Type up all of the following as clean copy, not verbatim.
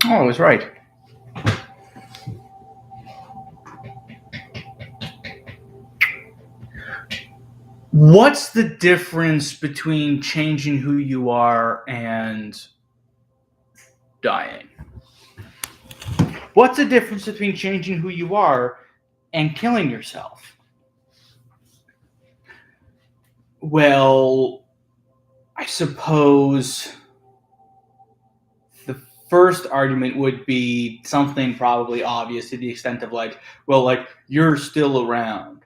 Oh, I was right. What's the difference between changing who you are and dying? What's the difference between changing who you are and killing yourself? Well, I suppose the first argument would be something probably obvious to the extent of like, well, like you're still around.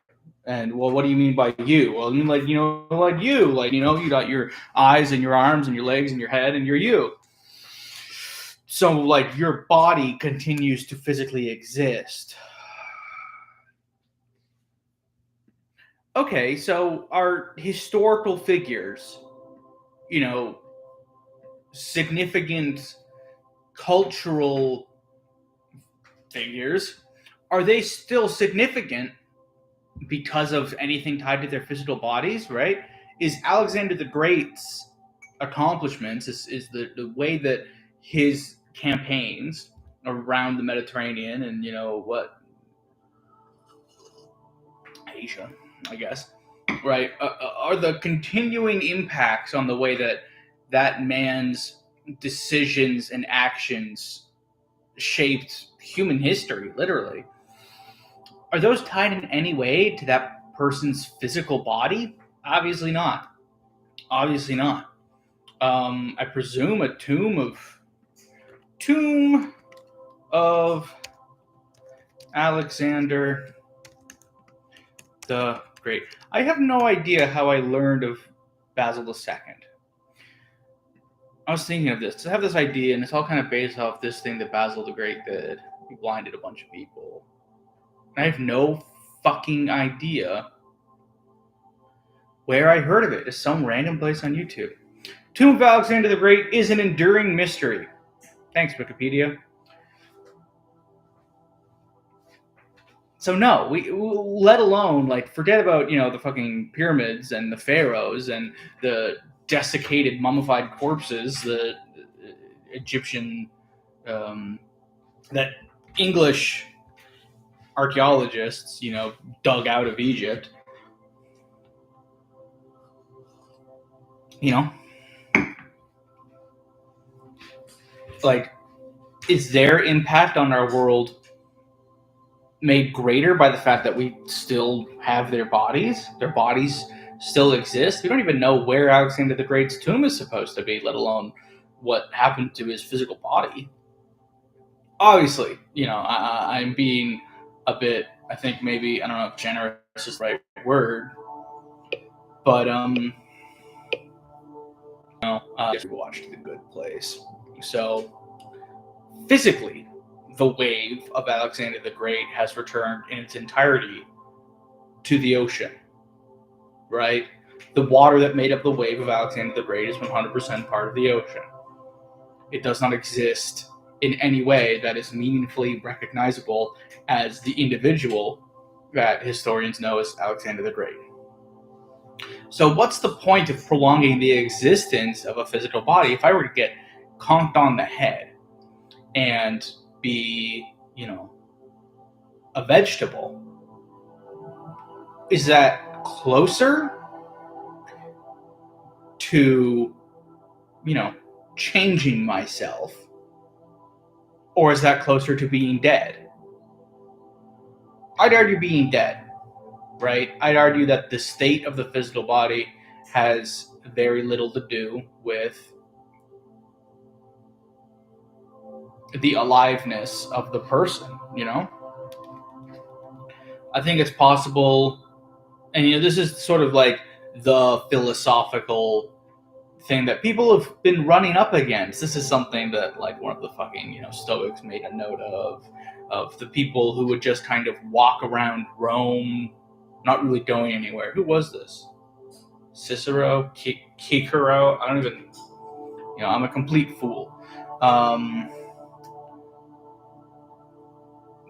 And well, what do you mean by you? Well, I mean like, like you, you got your eyes and your arms and your legs and your head and you're you. So like your body continues to physically exist. Okay, so our historical figures, significant cultural figures, are they still significant because of anything tied to their physical bodies, right? Is Alexander the Great's accomplishments, is the way that his campaigns around the Mediterranean and, Asia, I guess, right, are the continuing impacts on the way that that man's decisions and actions shaped human history, literally. Are those tied in any way to that person's physical body? Obviously not. Obviously not. I presume a tomb of Alexander the Great. I have no idea how I learned of Basil II. I was thinking of this. I have this idea, and it's all kind of based off this thing that Basil the Great did. He blinded a bunch of people. And I have no fucking idea where I heard of it. It's some random place on YouTube. Tomb of Alexander the Great is an enduring mystery. Thanks, Wikipedia. So no, we let alone like forget about the fucking pyramids and the pharaohs and the desiccated mummified corpses, the Egyptian that English archaeologists dug out of Egypt. Like, is their impact on our world made greater by the fact that we still have their bodies? Their bodies still exist. We don't even know where Alexander the Great's tomb is supposed to be, let alone what happened to his physical body. Obviously, I'm being a bit, I think maybe, I don't know if generous is the right word, but we watched The Good Place. So physically, the wave of Alexander the Great has returned in its entirety to the ocean, right? The water that made up the wave of Alexander the Great is 100% part of the ocean. It does not exist in any way that is meaningfully recognizable as the individual that historians know as Alexander the Great. So what's the point of prolonging the existence of a physical body if I were to get conked on the head and be, a vegetable? Is that closer to, changing myself? Or is that closer to being dead? I'd argue being dead, right? I'd argue that the state of the physical body has very little to do with the aliveness of the person, I think it's possible, and this is sort of like the philosophical thing that people have been running up against. This is something that like one of the fucking Stoics made a note of the people who would just kind of walk around Rome, not really going anywhere. Who was this? Cicero, Cicero? I don't even. I'm a complete fool.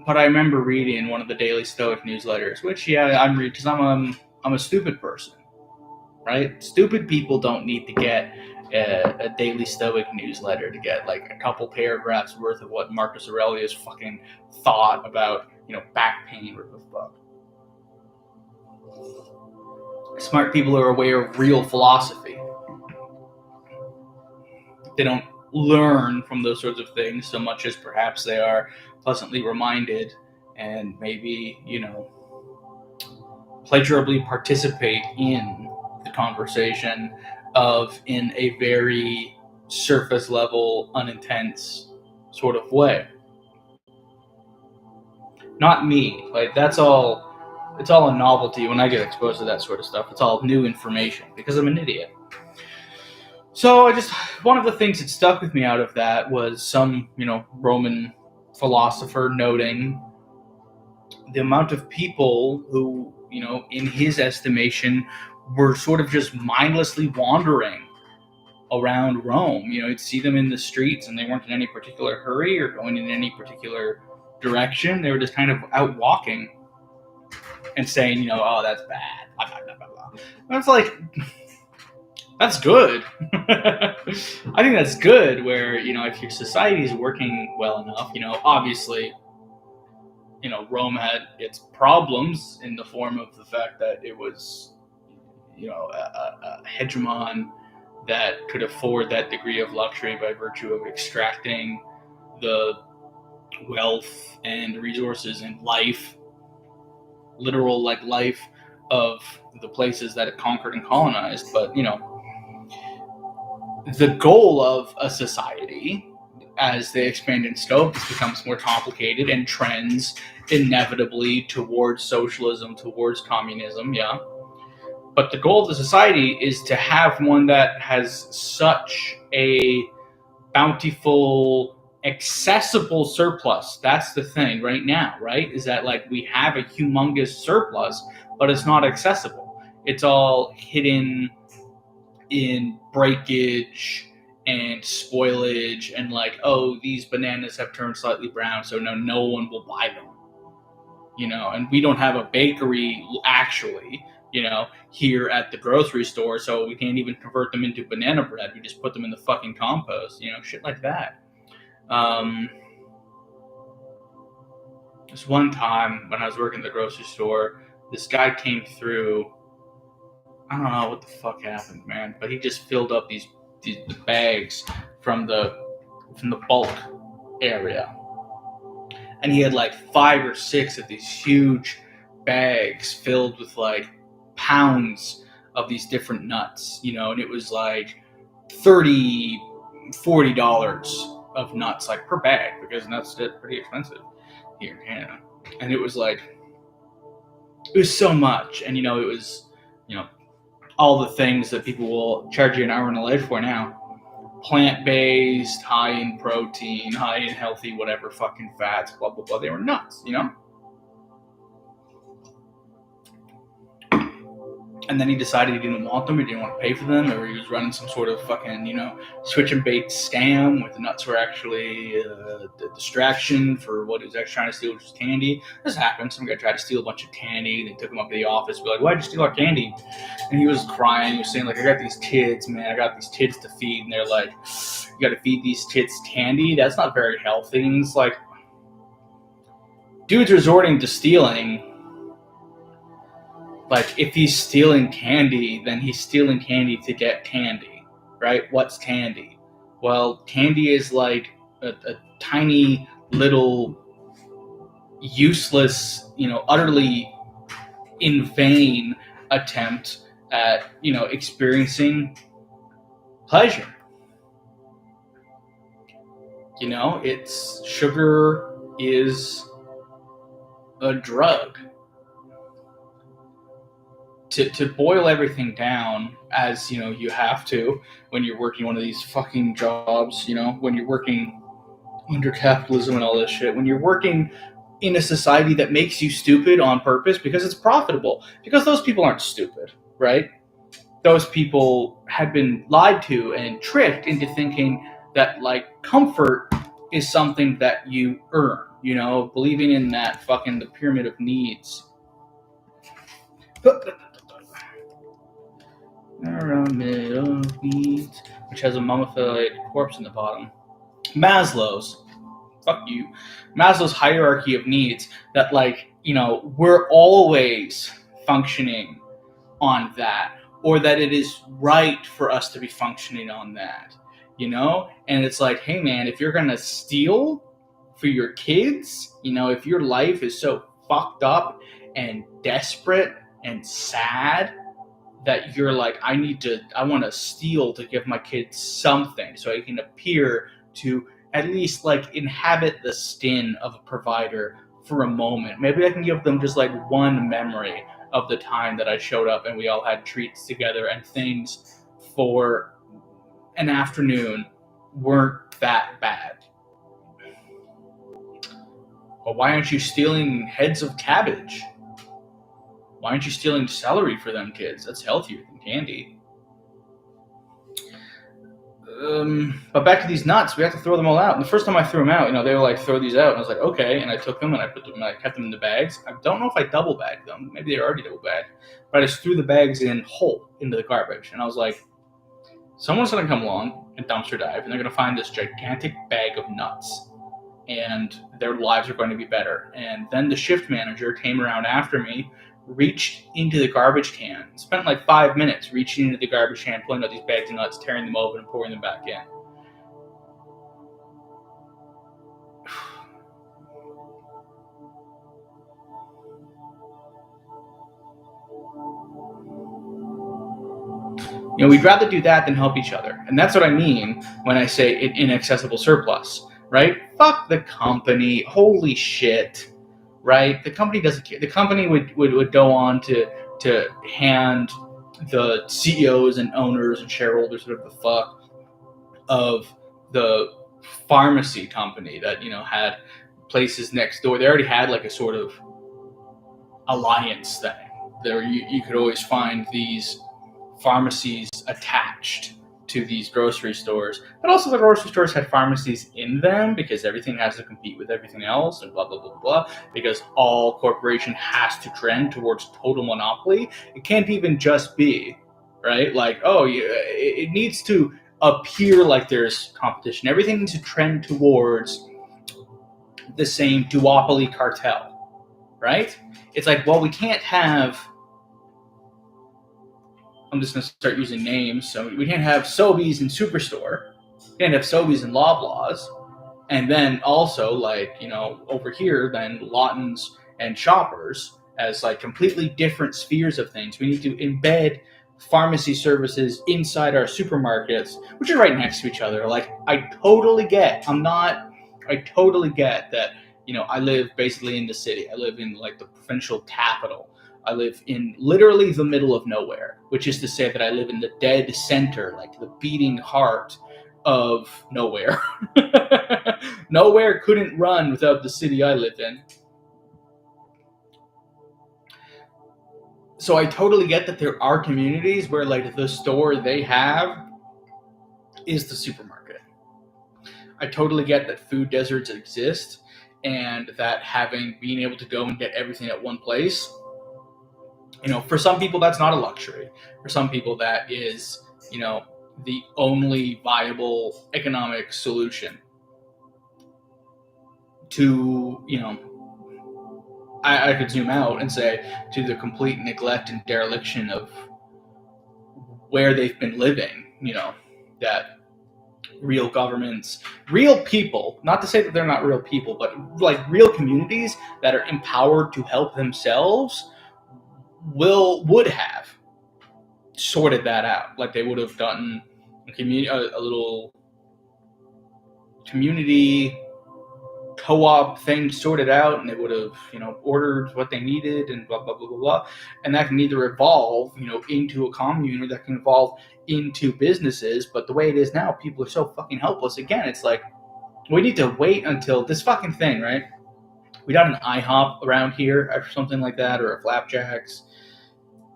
But I remember reading one of the daily Stoic newsletters, which I'm reading because I'm a stupid person, right? Stupid people don't need to get a daily Stoic newsletter to get like a couple paragraphs worth of what Marcus Aurelius fucking thought about, back pain or the fuck. Smart people are aware of real philosophy. They don't learn from those sorts of things so much as perhaps they are pleasantly reminded and maybe, pleasurably participate in the conversation in a very surface level, unintense sort of way. Not me. Like, it's all a novelty when I get exposed to that sort of stuff. It's all new information because I'm an idiot. So one of the things that stuck with me out of that was some, Roman philosopher noting the amount of people who, in his estimation, were sort of just mindlessly wandering around Rome. You'd see them in the streets and they weren't in any particular hurry or going in any particular direction. They were just kind of out walking and saying, oh, that's bad. Blah, blah, blah, blah. And it's like, that's good. I think that's good where, if your society is working well enough, obviously, Rome had its problems in the form of the fact that it was, a hegemon that could afford that degree of luxury by virtue of extracting the wealth and resources and literal life of the places that it conquered and colonized. But, the goal of a society, as they expand in scope, it becomes more complicated and trends inevitably towards socialism, towards communism, yeah. But the goal of the society is to have one that has such a bountiful, accessible surplus. That's the thing right now, right? Is that we have a humongous surplus, but it's not accessible. It's all hidden in breakage and spoilage and these bananas have turned slightly brown, so no one will buy them. And we don't have a bakery actually, here at the grocery store, so we can't even convert them into banana bread. We just put them in the fucking compost, shit like that. This one time when I was working at the grocery store, this guy came through. I don't know what the fuck happened, man, but he just filled up these bags from the bulk area, and he had 5 or 6 of these huge bags filled with pounds of these different nuts, and it was $30-$40 of nuts per bag, because nuts get pretty expensive here in Canada. And it was it was so much, and it was all the things that people will charge you an arm and a leg for now. Plant-based, high in protein, high in healthy whatever fucking fats, blah, blah, blah. They were nuts, And then he decided he didn't want them, he didn't want to pay for them, or he was running some sort of fucking, switch and bait scam where the nuts were actually a distraction for what he was actually trying to steal, which was candy. This happened. Some guy tried to steal a bunch of candy. They took him up to the office. Be like, why'd you steal our candy? And he was crying. He was saying, I got these kids, man. I got these kids to feed. And they're like, you got to feed these kids candy? That's not very healthy. And it's dude's resorting to stealing. If he's stealing candy, then he's stealing candy to get candy, right? What's candy? Well, candy is a tiny little useless, utterly in vain attempt at, experiencing pleasure. Sugar is a drug. To boil everything down, as you have to when you're working one of these fucking jobs, when you're working under capitalism and all this shit, when you're working in a society that makes you stupid on purpose because it's profitable, because those people aren't stupid, right? Those people had been lied to and tricked into thinking that comfort is something that you earn, believing in that fucking the pyramid of needs. Pyramid of needs, which has a mummified corpse in the bottom. Maslow's. Fuck you. Maslow's hierarchy of needs that, like, you know, we're always functioning on that, or that it is right for us to be functioning on that, you know? And it's like, hey man, if you're gonna steal for your kids, you know, if your life is so fucked up and desperate and sad that you're like, I want to steal to give my kids something so I can appear to at least like inhabit the skin of a provider for a moment. Maybe I can give them just like one memory of the time that I showed up and we all had treats together and things for an afternoon weren't that bad. Well, why aren't you stealing heads of cabbage? Why aren't you stealing celery for them kids? That's healthier than candy. But back to these nuts, we have to throw them all out. And the first time I threw them out, you know, they were like, throw these out. And I was like, okay. And I took them and I put them, and I kept them in the bags. I don't know if I double bagged them. Maybe they're already double bagged. But I just threw the bags in whole into the garbage. And I was like, someone's going to come along and dumpster dive, and they're going to find this gigantic bag of nuts. And their lives are going to be better. And then the shift manager came around after me, reached into the garbage can, spent like 5 minutes reaching into the garbage can, pulling out these bags of nuts, tearing them open, and pouring them back in. You know, we'd rather do that than help each other. And that's what I mean when I say an inaccessible surplus, right? Fuck the company. Holy shit. Right? The company doesn't care. The company would go on to hand the CEOs and owners and shareholders, whatever the fuck, of the pharmacy company that, you know, had places next door. They already had like a sort of alliance thing. There you could always find these pharmacies attached to these grocery stores, but also the grocery stores had pharmacies in them because everything has to compete with everything else and blah, blah, blah, blah, because all corporation has to trend towards total monopoly. It can't even just be, right? Like, oh, it needs to appear like there's competition. Everything needs to trend towards the same duopoly cartel, right? It's like, well, we can't have, I'm just going to start using names. So we can't have Sobeys and Superstore. We can't have Sobeys and Loblaws. And then also, like, you know, over here, then Lawtons and Shoppers as like completely different spheres of things. We need to embed pharmacy services inside our supermarkets, which are right next to each other. Like, I totally get that, you know, I live basically in the city. I live in like the provincial capital. I live in literally the middle of nowhere, which is to say that I live in the dead center, like the beating heart of nowhere. Nowhere couldn't run without the city I live in. So I totally get that there are communities where like the store they have is the supermarket. I totally get that food deserts exist and that being able to go and get everything at one place, you know, for some people that's not a luxury. For some people that is, you know, the only viable economic solution to, you know, I could zoom out and say to the complete neglect and dereliction of where they've been living, you know, that real governments, real people, not to say that they're not real people, but like real communities that are empowered to help themselves would have sorted that out. Like they would have gotten a little community co-op thing sorted out, and they would have, you know, ordered what they needed and blah, blah, blah, blah, blah. And that can either evolve, you know, into a commune, or that can evolve into businesses. But the way it is now, people are so fucking helpless. Again, it's like, we need to wait until this fucking thing, right? We got an IHOP around here or something like that, or a Flapjacks,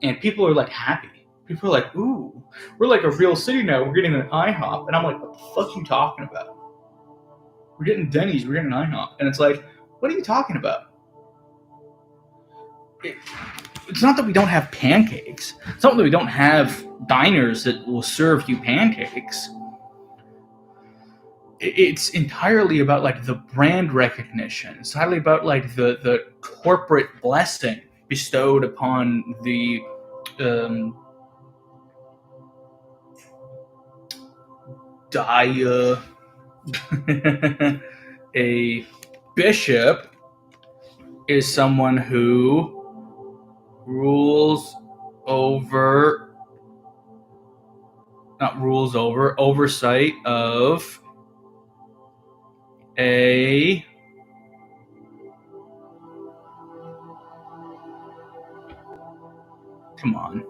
and people are like happy. People are like, ooh, we're like a real city now. We're getting an IHOP. And I'm like, what the fuck are you talking about? We're getting Denny's, we're getting an IHOP. And it's like, what are you talking about? it's not that we don't have pancakes. It's not that we don't have diners that will serve you pancakes. It's entirely about like the brand recognition. It's entirely about like the corporate blessing bestowed upon the a bishop is someone who oversight of a come on.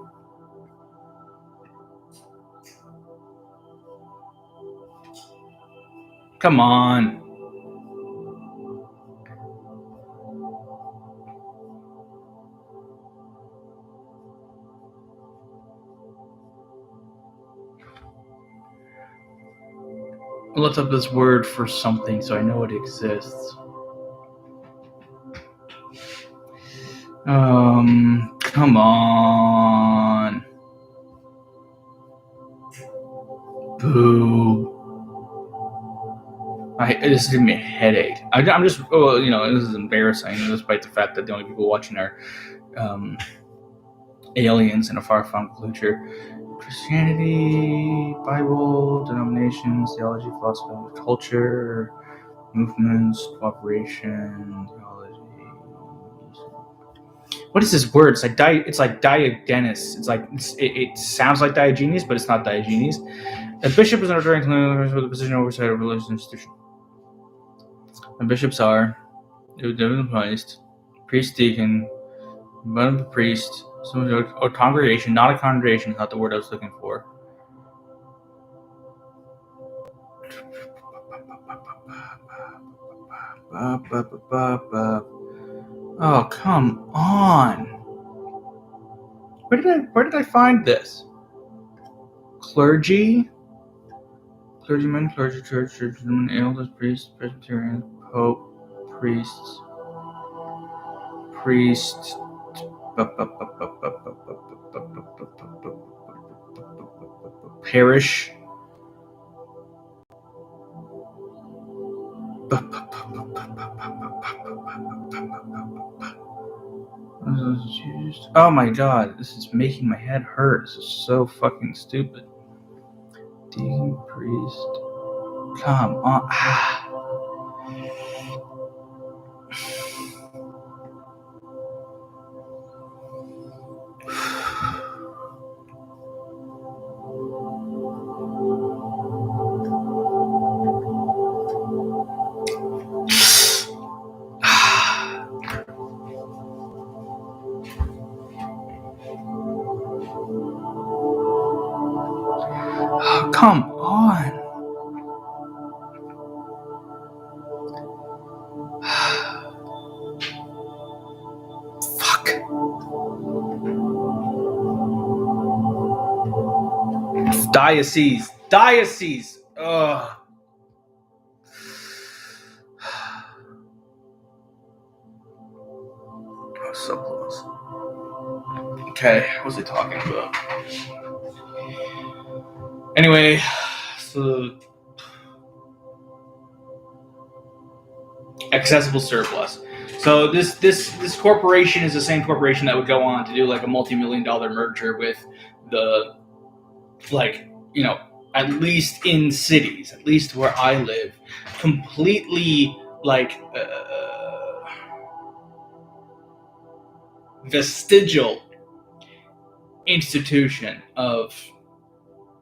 I looked up this word for something so I know it exists. Come on. Boo. This is giving me a headache. I'm just, this is embarrassing, despite the fact that the only people watching are aliens in a far-flung future. Christianity, Bible, denominations, theology, philosophy, culture, movements, cooperation, theology. What is this word? It's like Diogenes. It's like it sounds like Diogenes, but it's not Diogenes. A bishop is an ordinary clerk with a position oversight of a religious institution. And bishops are priest, deacon, priest, or congregation, not a congregation, not the word I was looking for. Oh, come on. Where did I find this? Clergy, clergyman, clergy, church, churchman, elders, priests, Presbyterian, pope, priests, parish, oh my god, this is making my head hurt. This is so fucking stupid. Deacon, priest, come on. Oh, come on. Fuck. Diocese. Ugh. Oh, so close. Okay, what was he talking about? Anyway, so accessible surplus. So this corporation is the same corporation that would go on to do like a multi-million-dollar merger with the, like, at least in cities, at least where I live, completely like vestigial institution of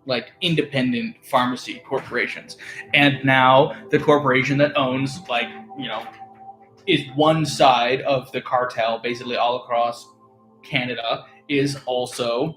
like independent pharmacy corporations. And now the corporation that owns is one side of the cartel basically all across Canada is also,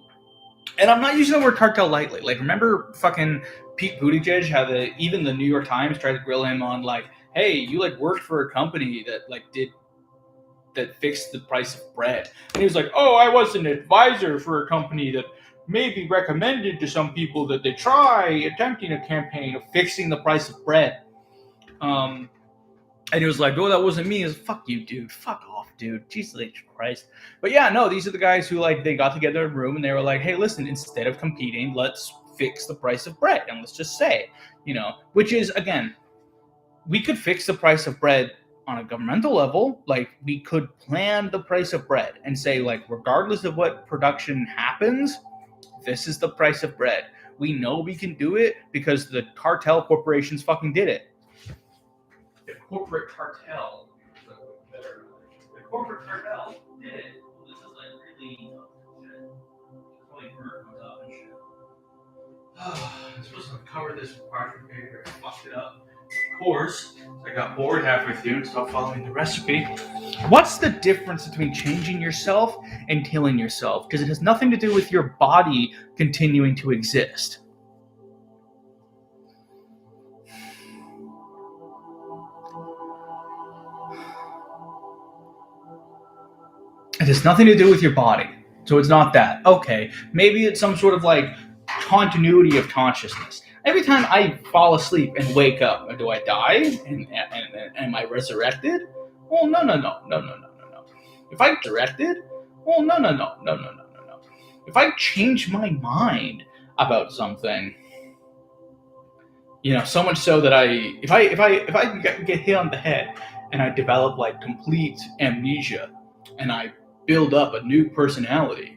and I'm not using the word cartel lightly. Like, remember fucking Pete Buttigieg, how even the New York Times tried to grill him on like, hey, you like worked for a company that fixed the price of bread. And he was like, oh, I was an advisor for a company that maybe recommended to some people that they try attempting a campaign of fixing the price of bread. And he was like, oh, that wasn't me. I was like, fuck you, dude. Fuck off. dude. Jesus Christ. But yeah, no, these are the guys who, like, they got together in a room and they were like, hey, listen, instead of competing, let's fix the price of bread. And let's just say, which is, again, we could fix the price of bread on a governmental level. Like, we could plan the price of bread and say, like, regardless of what production happens, this is the price of bread. We know we can do it because the cartel corporations fucking did it. The corporate cartel did it. Well, this is like really shit. Probably burnt my up and shit. I'm supposed to cover this with parchment paper. I fucked it up. Of course, I got bored halfway through and stopped following the recipe. What's the difference between changing yourself and killing yourself? Because it has nothing to do with your body continuing to exist. It has nothing to do with your body. So it's not that. Okay, maybe it's some sort of like continuity of consciousness. Every time I fall asleep and wake up, do I die? And am I resurrected? Well, no. If I resurrected? Well, no. If I change my mind about something, so much so that if I get hit on the head and I develop like complete amnesia and I build up a new personality,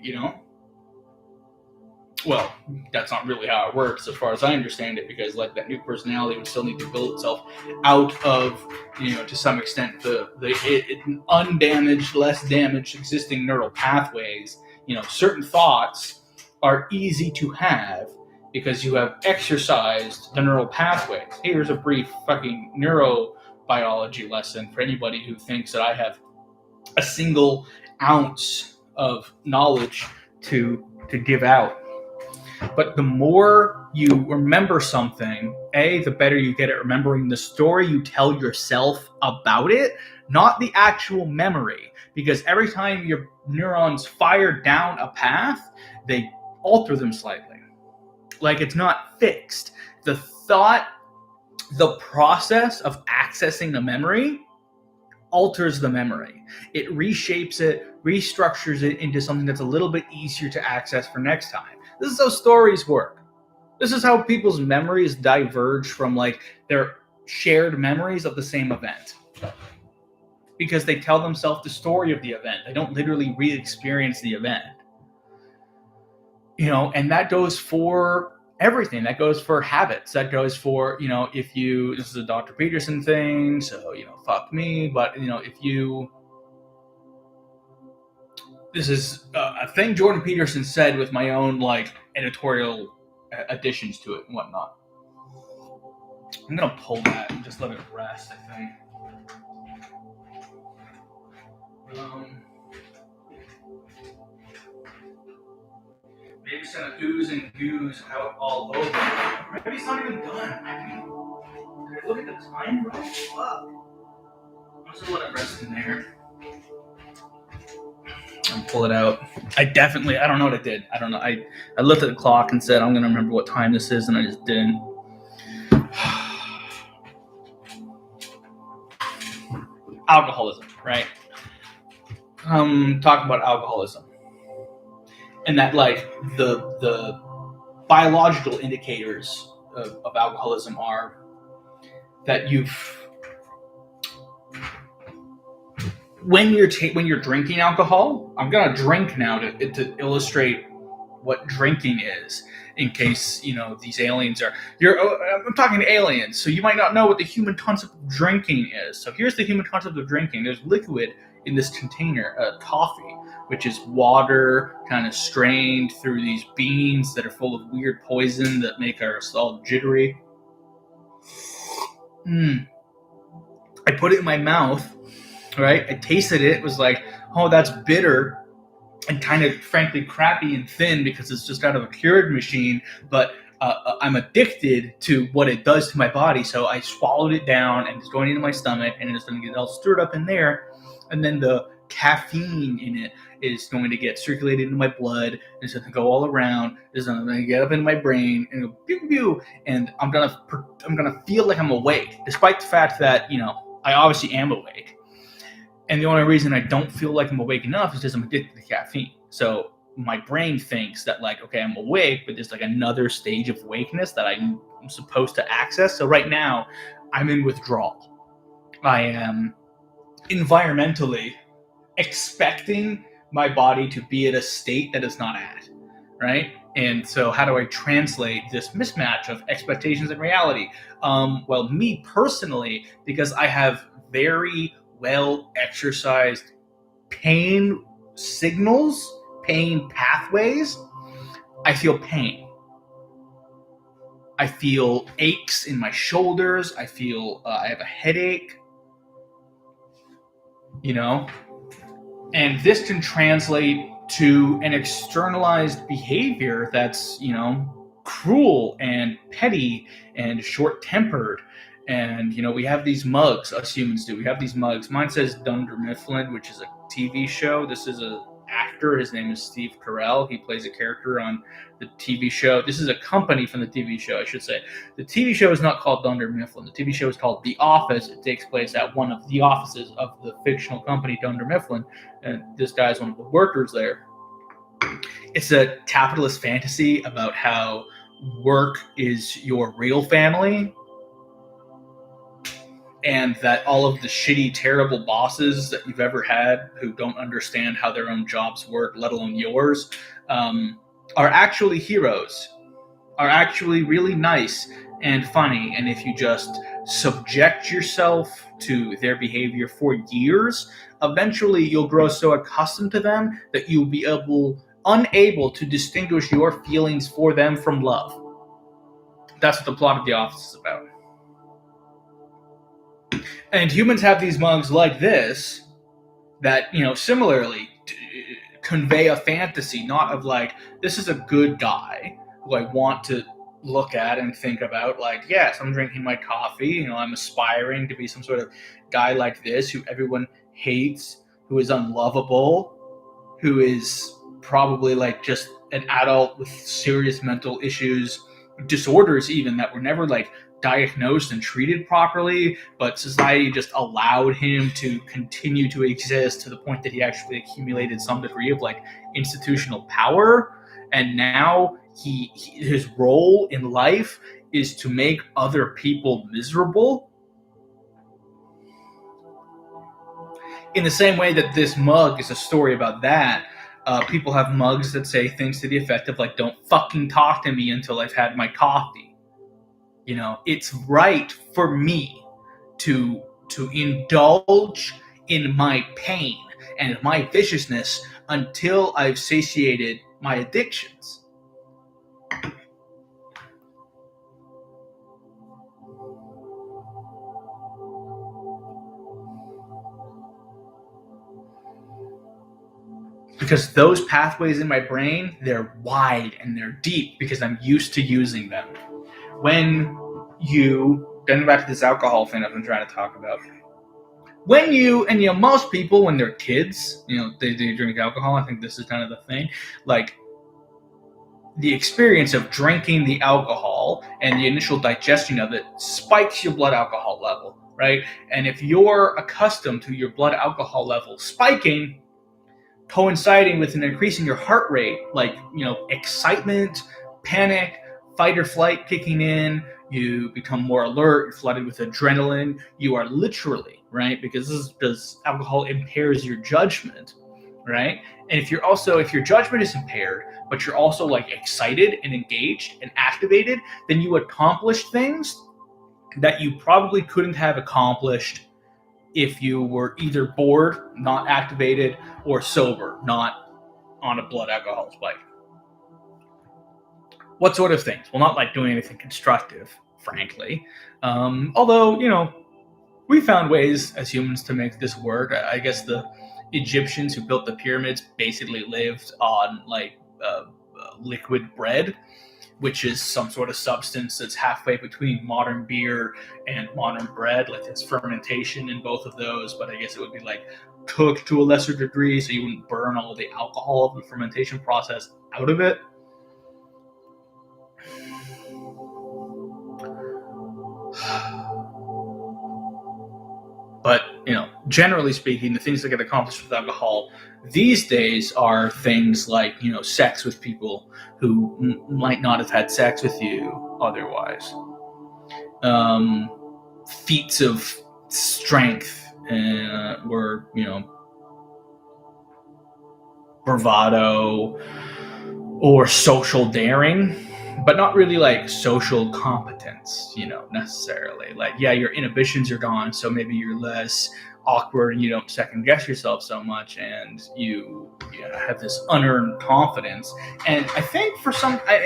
well, that's not really how it works as far as I understand it, because like that new personality would still need to build itself out of, to some extent, the undamaged, less damaged existing neural pathways. Certain thoughts are easy to have because you have exercised the neural pathways. Here's a brief fucking neurobiology lesson for anybody who thinks that I have a single ounce of knowledge to give out. But the more you remember something, the better you get at remembering the story you tell yourself about it, not the actual memory. Because every time your neurons fire down a path, they alter them slightly. Like, it's not fixed. The process of accessing the memory alters the memory. It reshapes it, restructures it into something that's a little bit easier to access for next time. This is how stories work. This is how people's memories diverge from like their shared memories of the same event. Because they tell themselves the story of the event. They don't literally re-experience the event. And that goes for everything. That goes for habits. That goes for, this is a Dr. Peterson thing, so, fuck me. But, this is a thing Jordan Peterson said with my own like editorial additions to it and whatnot. I'm gonna pull that and just let it rest, I think. Maybe send a ooze and goose out all over. Maybe it's not even done. Did I look at the time right? Fuck. I'm just gonna let it rest in there. And pull it out. I don't know what I did. I don't know. I looked at the clock and said, I'm going to remember what time this is, and I just didn't. Alcoholism, right? Talk about alcoholism. And that, like, the biological indicators of alcoholism are that when you're drinking alcohol, I'm gonna drink now to illustrate what drinking is, in case these aliens are. I'm talking to aliens, so you might not know what the human concept of drinking is. So here's the human concept of drinking. There's liquid in this container, coffee, which is water kind of strained through these beans that are full of weird poison that make us all jittery. I put it in my mouth. Right? I tasted it. It was like, oh, that's bitter and kind of, frankly, crappy and thin because it's just out of a Keurig machine. But I'm addicted to what it does to my body. So I swallowed it down and it's going into my stomach and it's going to get all stirred up in there. And then the caffeine in it is going to get circulated into my blood. It's going to go all around. It's going to get up in my brain and go pew pew. And I'm gonna feel like I'm awake, despite the fact that I obviously am awake. And the only reason I don't feel like I'm awake enough is because I'm addicted to caffeine. So my brain thinks that, like, okay, I'm awake, but there's like another stage of awakeness that I'm supposed to access. So right now, I'm in withdrawal. I am environmentally expecting my body to be at a state that it's not at, right? And so how do I translate this mismatch of expectations and reality? Well, me personally, because I have very well exercised pain signals, pain pathways, I feel pain. I feel aches in my shoulders. I feel I have a headache, you know? And this can translate to an externalized behavior that's, cruel and petty and short-tempered. And, we have these mugs, us humans do. We have these mugs. Mine says Dunder Mifflin, which is a TV show. This is a actor. His name is Steve Carell. He plays a character on the TV show. This is a company from the TV show, I should say. The TV show is not called Dunder Mifflin. The TV show is called The Office. It takes place at one of the offices of the fictional company Dunder Mifflin, and this guy is one of the workers there. It's a capitalist fantasy about how work is your real family, and that all of the shitty, terrible bosses that you've ever had who don't understand how their own jobs work, let alone yours, are actually heroes, are actually really nice and funny. And if you just subject yourself to their behavior for years, eventually you'll grow so accustomed to them that you'll be unable to distinguish your feelings for them from love. That's what the plot of The Office is about. And humans have these mugs like this that, similarly convey a fantasy, not of like, this is a good guy who I want to look at and think about, like, yes, I'm drinking my coffee, I'm aspiring to be some sort of guy like this who everyone hates, who is unlovable, who is probably like just an adult with serious mental issues, disorders even, that were never like diagnosed and treated properly, but society just allowed him to continue to exist to the point that he actually accumulated some degree of like institutional power. And now his role in life is to make other people miserable. In the same way that this mug is a story about that, people have mugs that say things to the effect of like, don't fucking talk to me until I've had my coffee. It's right for me to indulge in my pain and my viciousness until I've satiated my addictions. Because those pathways in my brain, they're wide and they're deep because I'm used to using them. When you, getting back to this alcohol thing I've been trying to talk about, when you, and most people when they're kids, they drink alcohol. I think this is kind of the thing, like the experience of drinking the alcohol and the initial digestion of it spikes your blood alcohol level, right? And if you're accustomed to your blood alcohol level spiking, coinciding with an increase in your heart rate, like, excitement, panic, fight or flight kicking in, you become more alert, you're flooded with adrenaline, you are literally, right? Because alcohol impairs your judgment, right? And if your judgment is impaired, but you're also like excited and engaged and activated, then you accomplish things that you probably couldn't have accomplished if you were either bored, not activated, or sober, not on a blood alcohol spike. What sort of things? Well, not like doing anything constructive, frankly. Although, we found ways as humans to make this work. I guess the Egyptians who built the pyramids basically lived on like liquid bread, which is some sort of substance that's halfway between modern beer and modern bread. Like there's fermentation in both of those, but I guess it would be like cooked to a lesser degree, so you wouldn't burn all the alcohol of the fermentation process out of it. But, generally speaking, the things that get accomplished with alcohol these days are things like, sex with people who might not have had sex with you otherwise. Feats of strength or, bravado or social daring, but not really like social competence, necessarily. Like, yeah, your inhibitions are gone, so maybe you're less awkward and you don't second guess yourself so much, and you have this unearned confidence. And I think for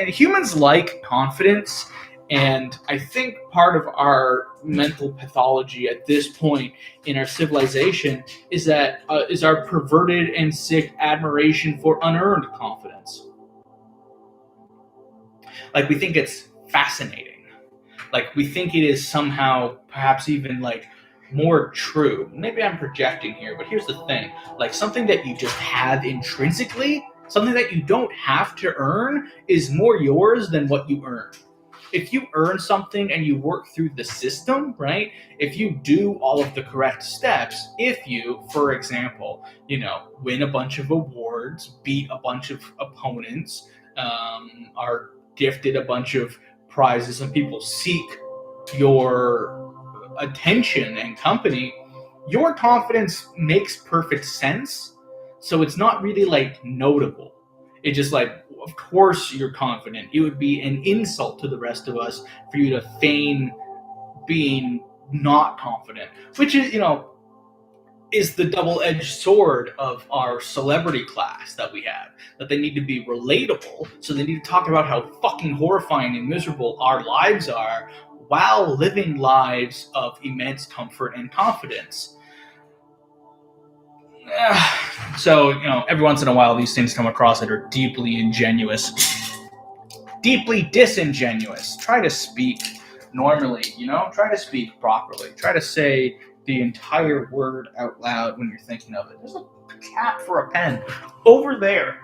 humans like confidence, and I think part of our mental pathology at this point in our civilization is our perverted and sick admiration for unearned confidence. Like, we think it's fascinating. Like, we think it is somehow perhaps even like more true. Maybe I'm projecting here, but here's the thing. Like, something that you just have intrinsically, something that you don't have to earn, is more yours than what you earn. If you earn something and you work through the system, right? If you do all of the correct steps, if you, for example, win a bunch of awards, beat a bunch of opponents, are gifted a bunch of prizes, and people seek your attention and company, your confidence makes perfect sense. So it's not really like notable. It's just like, of course you're confident. It would be an insult to the rest of us for you to feign being not confident, which is, is the double-edged sword of our celebrity class that we have, that they need to be relatable, so they need to talk about how fucking horrifying and miserable our lives are while living lives of immense comfort and confidence. So, every once in a while these things come across that are deeply ingenuous, deeply disingenuous. Try to speak normally, try to speak properly. Try to say the entire word out loud when you're thinking of it. There's a cap for a pen over there.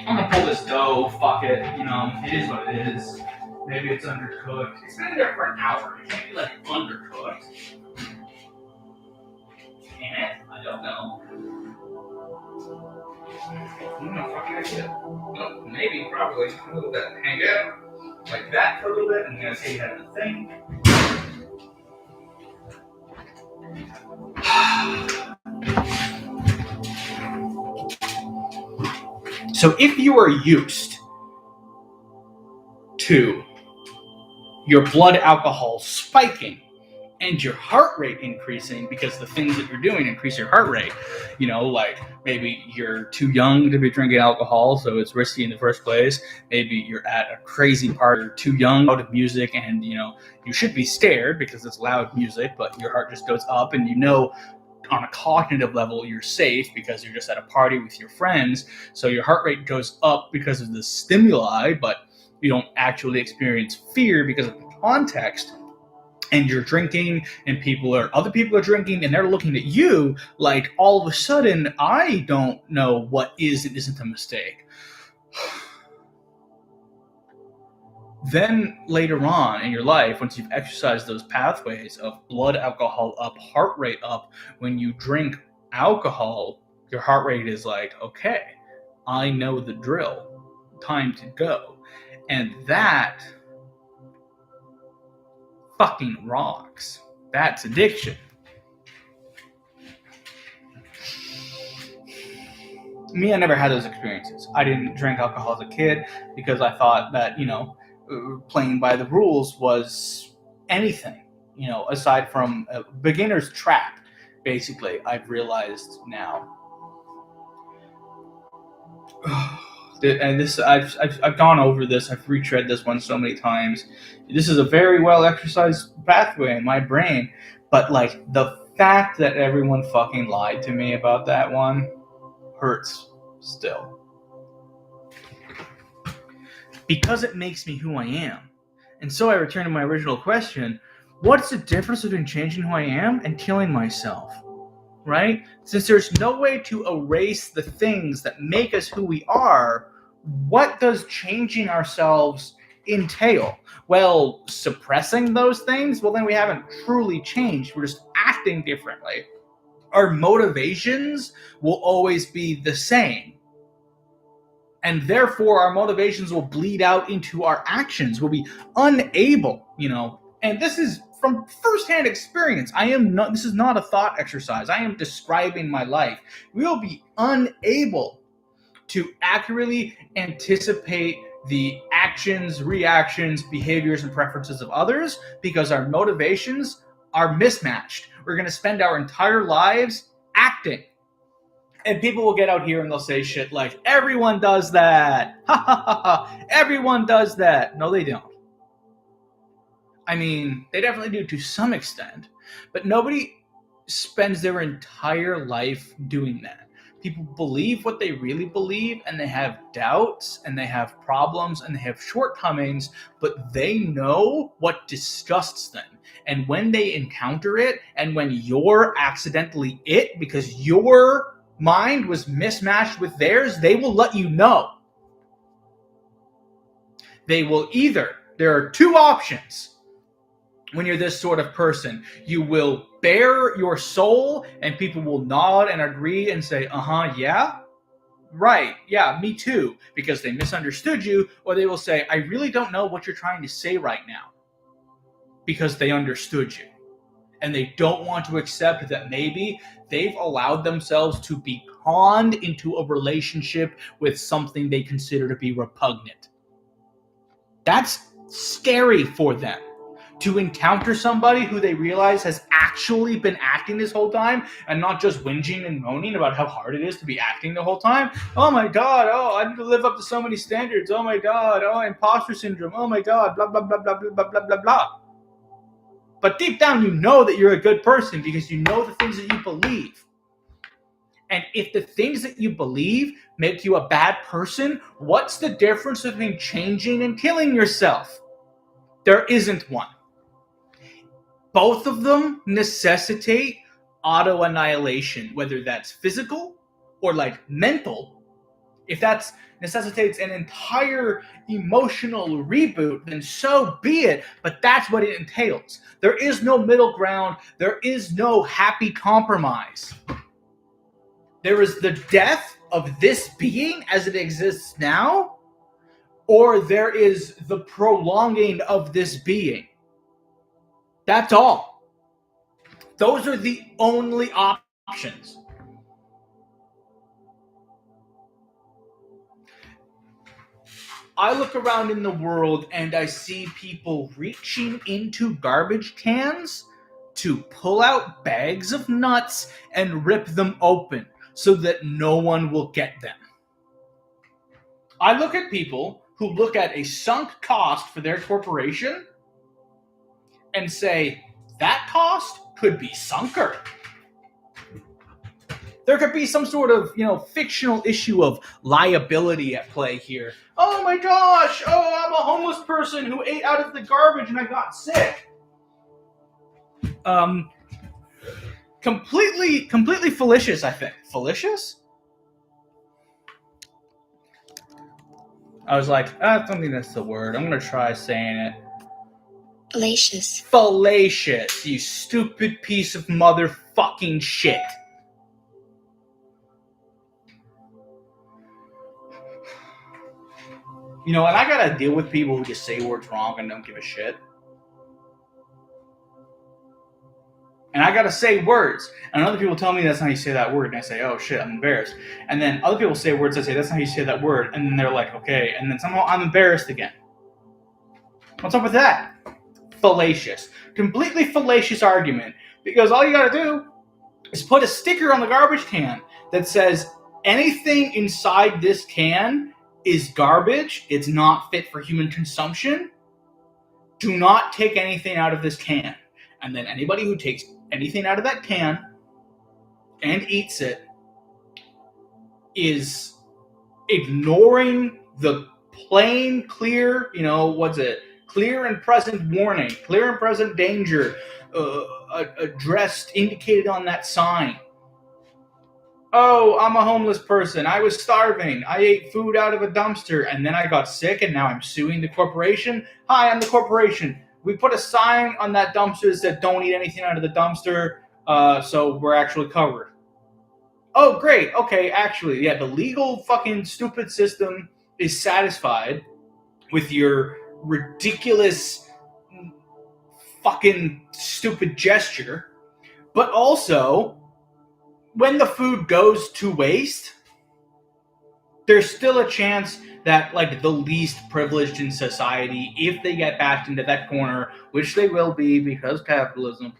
I'm gonna pull this dough, fuck it, it is what it is. Maybe it's undercooked. It's been there for an hour. It can't be like undercooked. Can it? I don't know. Fucking idea. Oh, maybe, probably. A little bit. Hang out. Like that for a little bit, and then take that the thing. So if you are used to your blood alcohol spiking and your heart rate increasing because the things that you're doing increase your heart rate, like maybe you're too young to be drinking alcohol, so it's risky in the first place. Maybe you're at a crazy party, you're too young, loud of music, and you should be scared because it's loud music, but your heart just goes up, and on a cognitive level you're safe because you're just at a party with your friends, so your heart rate goes up because of the stimuli, but you don't actually experience fear because of the context. And you're drinking, and other people are drinking, and they're looking at you like, all of a sudden, I don't know what is and isn't a mistake. Then later on in your life, once you've exercised those pathways of blood alcohol up, heart rate up, when you drink alcohol, your heart rate is like, okay, I know the drill, time to go. And that fucking rocks. That's addiction. Me, I never had those experiences. I didn't drink alcohol as a kid because I thought that, playing by the rules was anything, aside from a beginner's trap, basically, I've realized now. And this, I've gone over this, I've retread this one so many times. This is a very well exercised pathway in my brain, but like the fact that everyone fucking lied to me about that one hurts still. Because it makes me who I am. And so I return to my original question, what's the difference between changing who I am and killing myself? right? Since there's no way to erase the things that make us who we are, what does changing ourselves entail? Well, suppressing those things? Well, then we haven't truly changed. We're just acting differently. Our motivations will always be the same. And therefore, our motivations will bleed out into our actions. We'll be unable, and this is from firsthand experience. This is not a thought exercise. I am describing my life. We will be unable to accurately anticipate the actions, reactions, behaviors, and preferences of others because our motivations are mismatched. We're going to spend our entire lives acting. And people will get out here and they'll say shit like, everyone does that. Ha ha ha ha. Everyone does that. No, they don't. I mean, they definitely do to some extent, but nobody spends their entire life doing that. People believe what they really believe, and they have doubts, and they have problems, and they have shortcomings, but they know what disgusts them. And when they encounter it, and when you're accidentally it, because your mind was mismatched with theirs, they will let you know. They will there are two options when you're this sort of person. You will bare your soul, and people will nod and agree and say, yeah, right, yeah, me too, because they misunderstood you, or they will say, I really don't know what you're trying to say right now, because they understood you. And they don't want to accept that maybe they've allowed themselves to be conned into a relationship with something they consider to be repugnant. That's scary for them. To encounter somebody who they realize has actually been acting this whole time and not just whinging and moaning about how hard it is to be acting the whole time. Oh my God, I need to live up to so many standards. Oh my God, imposter syndrome. Oh my God, blah, blah, blah, blah, blah, blah, blah, blah. But deep down, you know that you're a good person because you know the things that you believe. And if the things that you believe make you a bad person, what's the difference between changing and killing yourself? There isn't one. Both of them necessitate autoannihilation, whether that's physical or like mental. If that necessitates an entire emotional reboot, then so be it. But that's what it entails. There is no middle ground. There is no happy compromise. There is the death of this being as it exists now, or there is the prolonging of this being. That's all. Those are the only options. I look around in the world and I see people reaching into garbage cans to pull out bags of nuts and rip them open so that no one will get them. I look at people who look at a sunk cost for their corporation and say, that cost could be sunker. There could be some sort of, fictional issue of liability at play here. Oh my gosh, I'm a homeless person who ate out of the garbage and I got sick. Completely fallacious, I think. Fallacious? I was like, I don't think that's the word. I'm going to try saying it. Fallacious. Fallacious, you stupid piece of motherfucking shit. And I gotta deal with people who just say words wrong and don't give a shit. And I gotta say words. And other people tell me that's not how you say that word. And I say, oh shit, I'm embarrassed. And then other people say words, I say, that's not how you say that word. And then they're like, okay. And then somehow I'm embarrassed again. What's up with that? Fallacious. Completely fallacious argument. Because all you gotta do is put a sticker on the garbage can that says, anything inside this can is garbage. It's not fit for human consumption. Do not take anything out of this can. And then anybody who takes anything out of that can and eats it is ignoring the plain, clear, clear and present warning, clear and present danger addressed, indicated on that sign. Oh, I'm a homeless person. I was starving. I ate food out of a dumpster and then I got sick and now I'm suing the corporation. Hi, I'm the corporation. We put a sign on that dumpster that said don't eat anything out of the dumpster, so we're actually covered. Oh, great. Okay, actually, yeah, the legal fucking stupid system is satisfied with your ridiculous fucking stupid gesture, but also when the food goes to waste, there's still a chance that like the least privileged in society, if they get backed into that corner, which they will be because capitalism,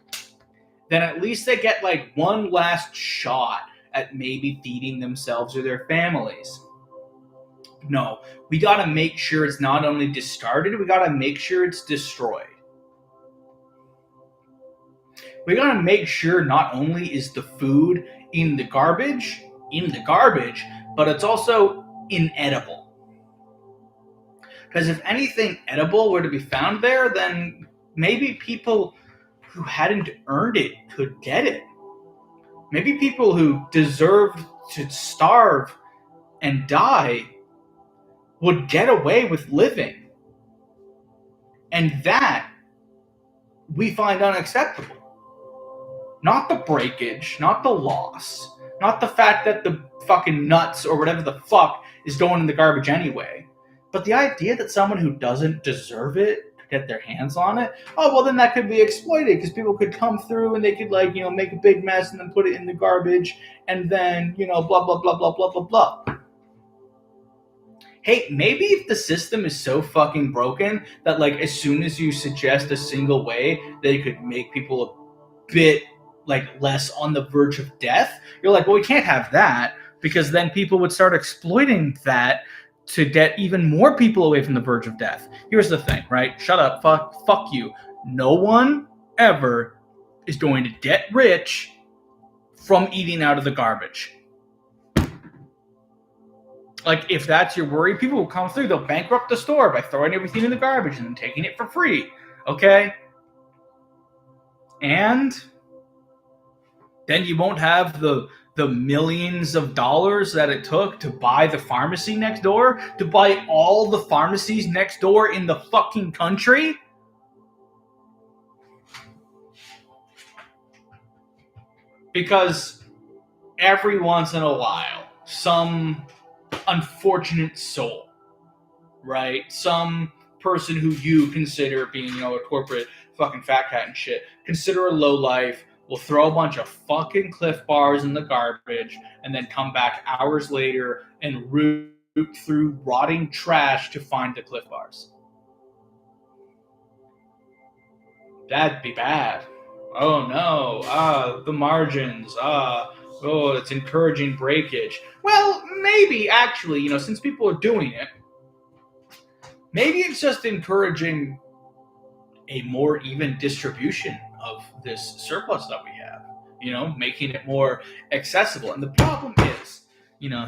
then at least they get like one last shot at maybe feeding themselves or their families. No, we got to make sure it's not only discarded, we got to make sure it's destroyed. We got to make sure not only is the food in the garbage, but it's also inedible. Because if anything edible were to be found there, then maybe people who hadn't earned it could get it. Maybe people who deserved to starve and die would get away with living. And that we find unacceptable. Not the breakage, not the loss, not the fact that the fucking nuts or whatever the fuck is going in the garbage anyway. But the idea that someone who doesn't deserve it could get their hands on it, oh, well, then that could be exploited because people could come through and they could, like, make a big mess and then put it in the garbage and then, blah, blah, blah, blah, blah, blah, blah. Hey, maybe if the system is so fucking broken that, like, as soon as you suggest a single way they could make people a bit like less on the verge of death, you're like, well, we can't have that because then people would start exploiting that to get even more people away from the verge of death. Here's the thing, right? Shut up, fuck you. No one ever is going to get rich from eating out of the garbage. Like, if that's your worry, people will come through. They'll bankrupt the store by throwing everything in the garbage and then taking it for free. Okay? And then you won't have the millions of dollars that it took to buy the pharmacy next door, to buy all the pharmacies next door in the fucking country. Because every once in a while, some unfortunate soul, right? Some person who you consider being, a corporate fucking fat cat and shit, consider a lowlife, will throw a bunch of fucking Cliff Bars in the garbage and then come back hours later and root through rotting trash to find the Cliff Bars. That'd be bad. Oh no, the margins, it's encouraging breakage. Well, maybe actually, since people are doing it, maybe it's just encouraging a more even distribution of this surplus that we have, making it more accessible. And the problem is,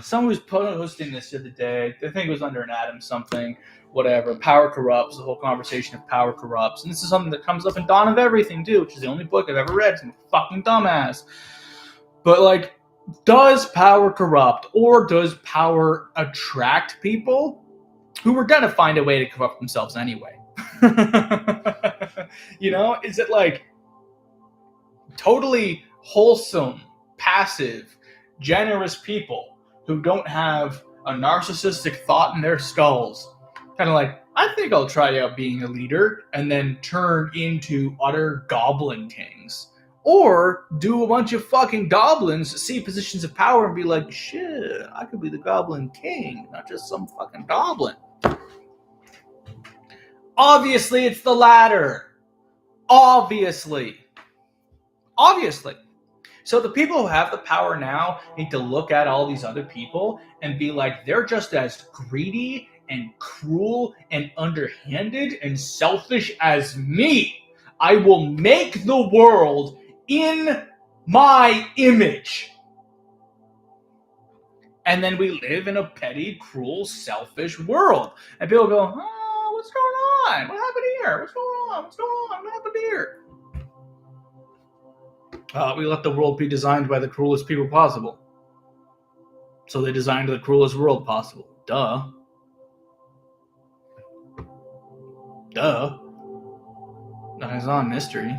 someone was posting this the other day, I think it was under an Adam something, whatever, power corrupts, the whole conversation of power corrupts. And this is something that comes up in Dawn of Everything too, which is the only book I've ever read. I'm a fucking dumbass. But like, does power corrupt, or does power attract people who are going to find a way to corrupt themselves anyway? Is it like totally wholesome, passive, generous people who don't have a narcissistic thought in their skulls, kind of like, I think I'll try out being a leader, and then turn into utter goblin kings? Or do a bunch of fucking goblins see positions of power and be like, shit, I could be the goblin king, not just some fucking goblin? Obviously, it's the latter. Obviously. So the people who have the power now need to look at all these other people and be like, they're just as greedy and cruel and underhanded and selfish as me. I will make the world in my image. And then we live in a petty, cruel, selfish world. And people go, oh, what's going on? What happened here? What's going on? What happened here? We let the world be designed by the cruelest people possible. So they designed the cruelest world possible. Duh. That's not a mystery.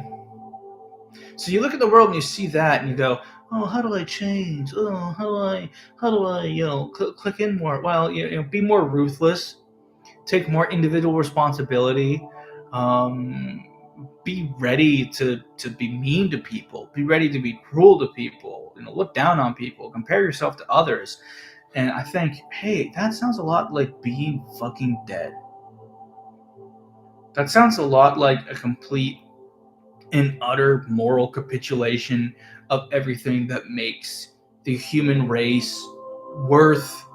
So you look at the world and you see that and you go, oh, how do I change? Oh, how do I, click in more? Well, be more ruthless, take more individual responsibility, be ready to be mean to people, be ready to be cruel to people, look down on people, compare yourself to others. And I think, hey, that sounds a lot like being fucking dead. That sounds a lot like a complete and utter moral capitulation of everything that makes the human race worth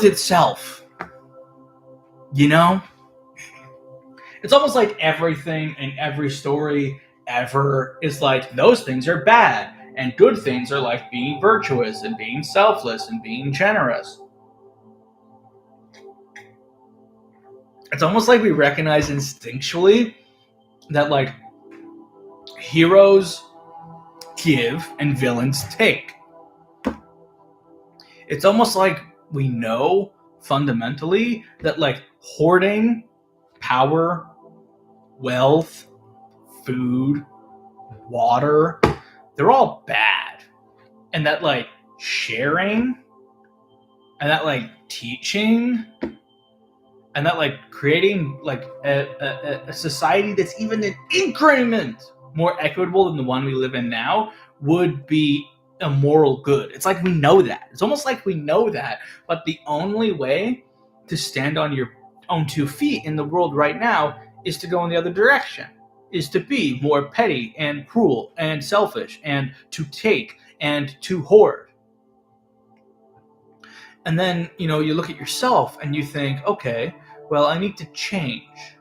itself. It's almost like everything in every story ever is like those things are bad and good things are like being virtuous and being selfless and being generous. It's almost like we recognize instinctually that like heroes give and villains take. It's almost like we know fundamentally that like hoarding power, wealth, food, water, they're all bad. And that like sharing and that like teaching and that like creating like a society that's even an increment more equitable than the one we live in now would be a moral good. It's like we know that. It's almost like we know that, but the only way to stand on your own 2 feet in the world right now is to go in the other direction, is to be more petty and cruel and selfish and to take and to hoard. And then, you look at yourself and you think, okay, well, I need to change.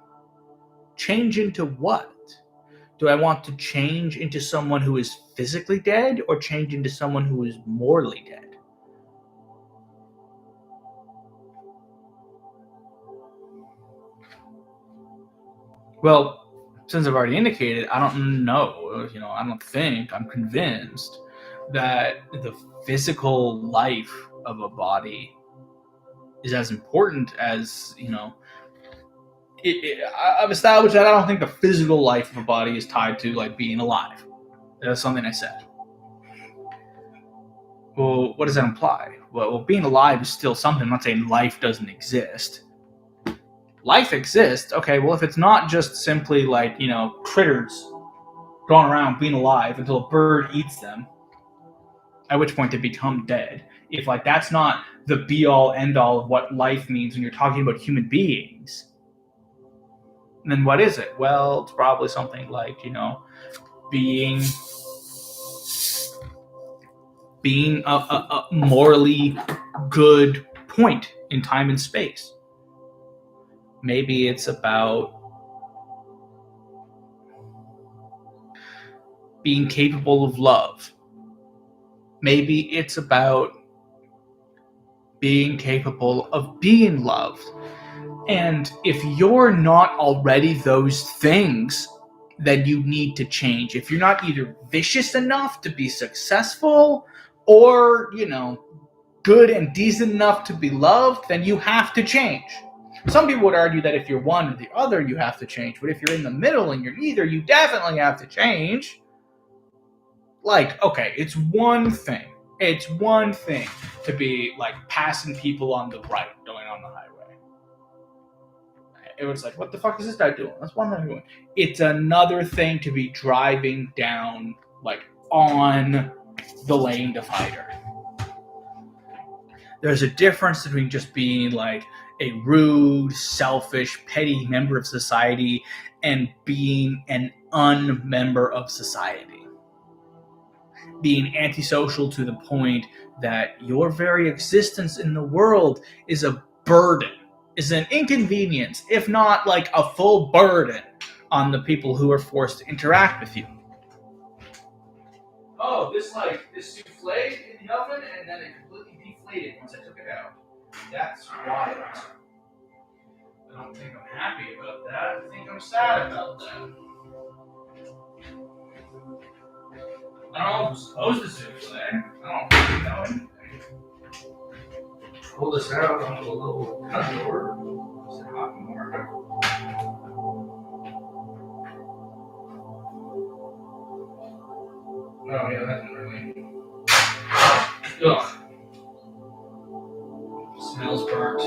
Change into what? Do I want to change into someone who is physically dead or change into someone who is morally dead? Well, since I've already indicated, I don't know, I don't think, I'm convinced that the physical life of a body is as important as, I've established that I don't think the physical life of a body is tied to like being alive. That's something I said. Well, what does that imply? Well, being alive is still something. I'm not saying life doesn't exist. Life exists. Okay, well, if it's not just simply like, critters going around being alive until a bird eats them, at which point they become dead. If like that's not the be all end all of what life means when you're talking about human beings, then what is it? Well, it's probably something like, being a morally good point in time and space. Maybe it's about being capable of love. Maybe it's about being capable of being loved. And if you're not already those things, then you need to change. If you're not either vicious enough to be successful or, good and decent enough to be loved, then you have to change. Some people would argue that if you're one or the other, you have to change. But if you're in the middle and you're neither, you definitely have to change. Like, okay, it's one thing. It's one thing to be like passing people on the right going on the highway. It was like, what the fuck is this guy doing? That's one thing doing. It's another thing to be driving down, like, on the lane divider. There's a difference between just being like a rude, selfish, petty member of society and being an unmember of society. Being antisocial to the point that your very existence in the world is a burden, is an inconvenience, if not like a full burden on the people who are forced to interact with you. Oh, this souffle in the oven and then it completely deflated once I took it out. That's wild. I don't think I'm happy about that. I think I'm sad about that. I don't know if I'm supposed to zoom today. I don't really know anything. Pull this out onto a little cut door. Is it hot more? Oh yeah, that didn't really. Ugh. Smells burnt.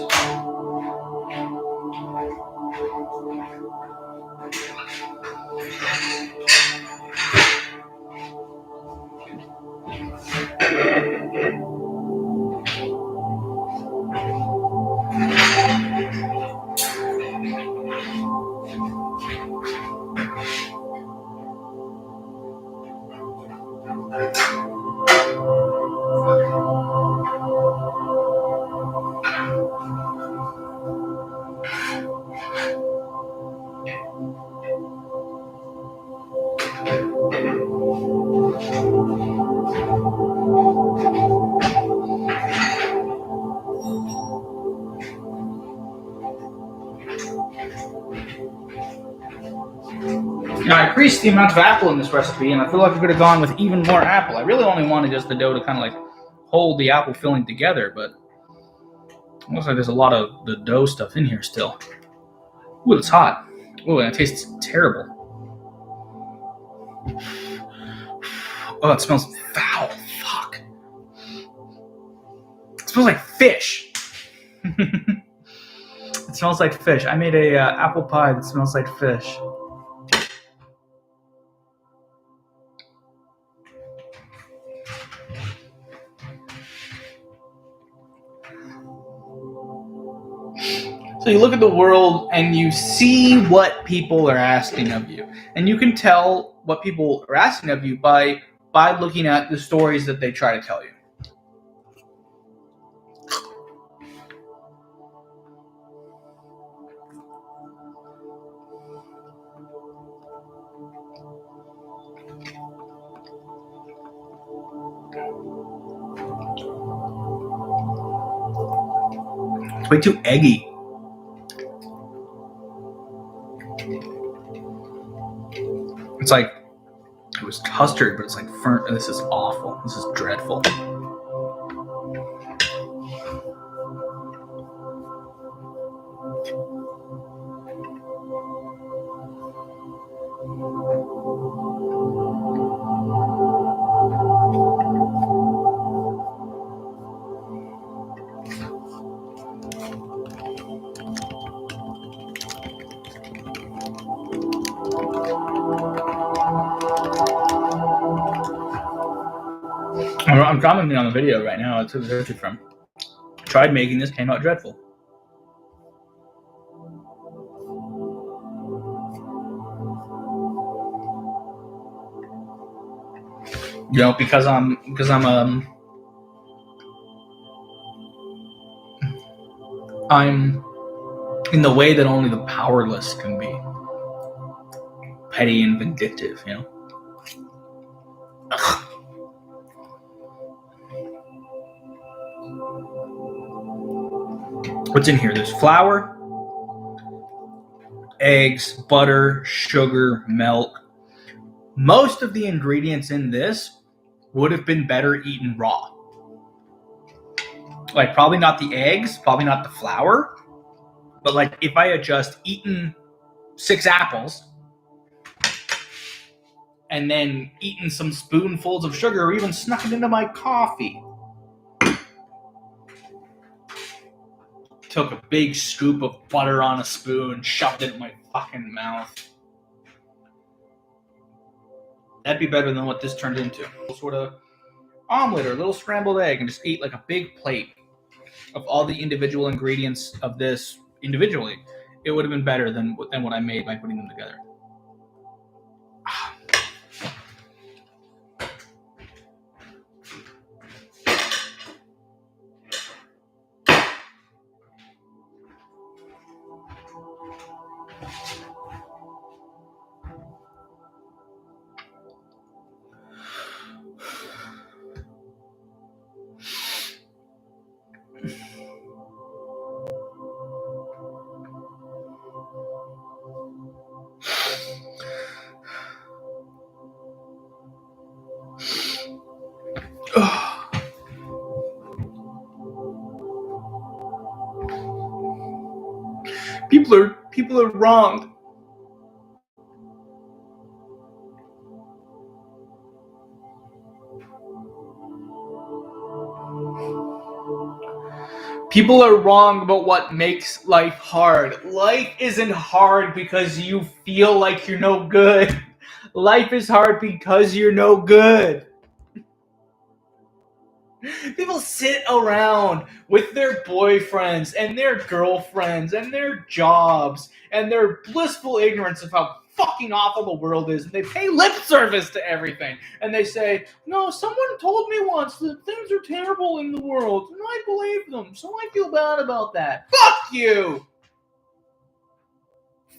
Now, I increased the amount of apple in this recipe, and I feel like I could have gone with even more apple. I really only wanted just the dough to kind of like hold the apple filling together, but it looks like there's a lot of the dough stuff in here still. Ooh, it's hot. Ooh, and it tastes terrible. Oh, it smells foul. Fuck. It smells like fish. It smells like fish. I made a apple pie that smells like fish. So you look at the world and you see what people are asking of you. And you can tell what people are asking of you by looking at the stories that they try to tell you. It's way too eggy. It's like it was custard, but it's like burnt. This is awful. This is dreadful. I'm commenting on the video right now. It's who's it from. Tried making this, came out dreadful. You know, because I'm in the way that only the powerless can be. Petty and vindictive, you know. Ugh. What's in here? There's flour, eggs, butter, sugar, milk. Most of the ingredients in this would have been better eaten raw. Like probably not the eggs, probably not the flour, but like if I had just eaten 6 apples and then eaten some spoonfuls of sugar or even snuck it into my coffee. Took a big scoop of butter on a spoon, shoved it in my fucking mouth. That'd be better than what this turned into. Sort of omelet or a little scrambled egg and just eat like a big plate of all the individual ingredients of this individually. It would have been better than what I made by putting them together. People are wrong. People are wrong about what makes life hard. Life isn't hard because you feel like you're no good. Life is hard because you're no good. People sit around with their boyfriends and their girlfriends and their jobs and their blissful ignorance of how fucking awful the world is, and they pay lip service to everything. And they say, no, someone told me once that things are terrible in the world, and I believe them, so I feel bad about that. Fuck you!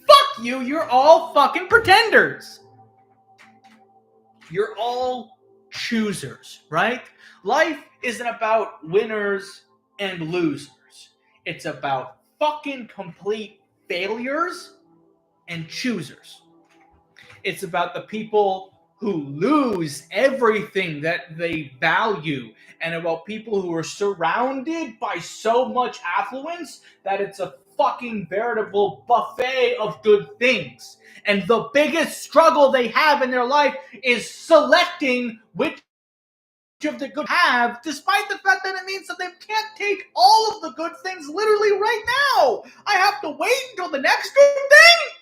Fuck you! You're all fucking pretenders! You're all choosers, right? Life isn't about winners and losers. It's about fucking complete failures and choosers. It's about the people who lose everything that they value, and about people who are surrounded by so much affluence that it's a fucking veritable buffet of good things. And the biggest struggle they have in their life is selecting which of the good have, despite the fact that it means that they can't take all of the good things literally right now. I have to wait until the next good thing.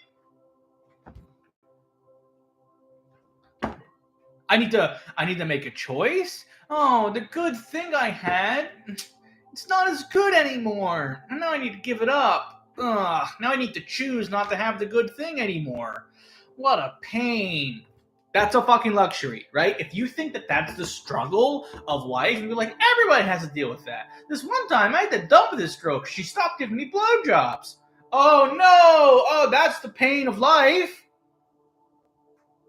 I need to make a choice. Oh, the good thing I had, it's not as good anymore. Now I need to give it up. Ugh, now I need to choose not to have the good thing anymore. What a pain. That's a fucking luxury, right? If you think that that's the struggle of life, and you're like, everybody has to deal with that. This one time I had to dump this girl because she stopped giving me blowjobs. Oh no! Oh, that's the pain of life.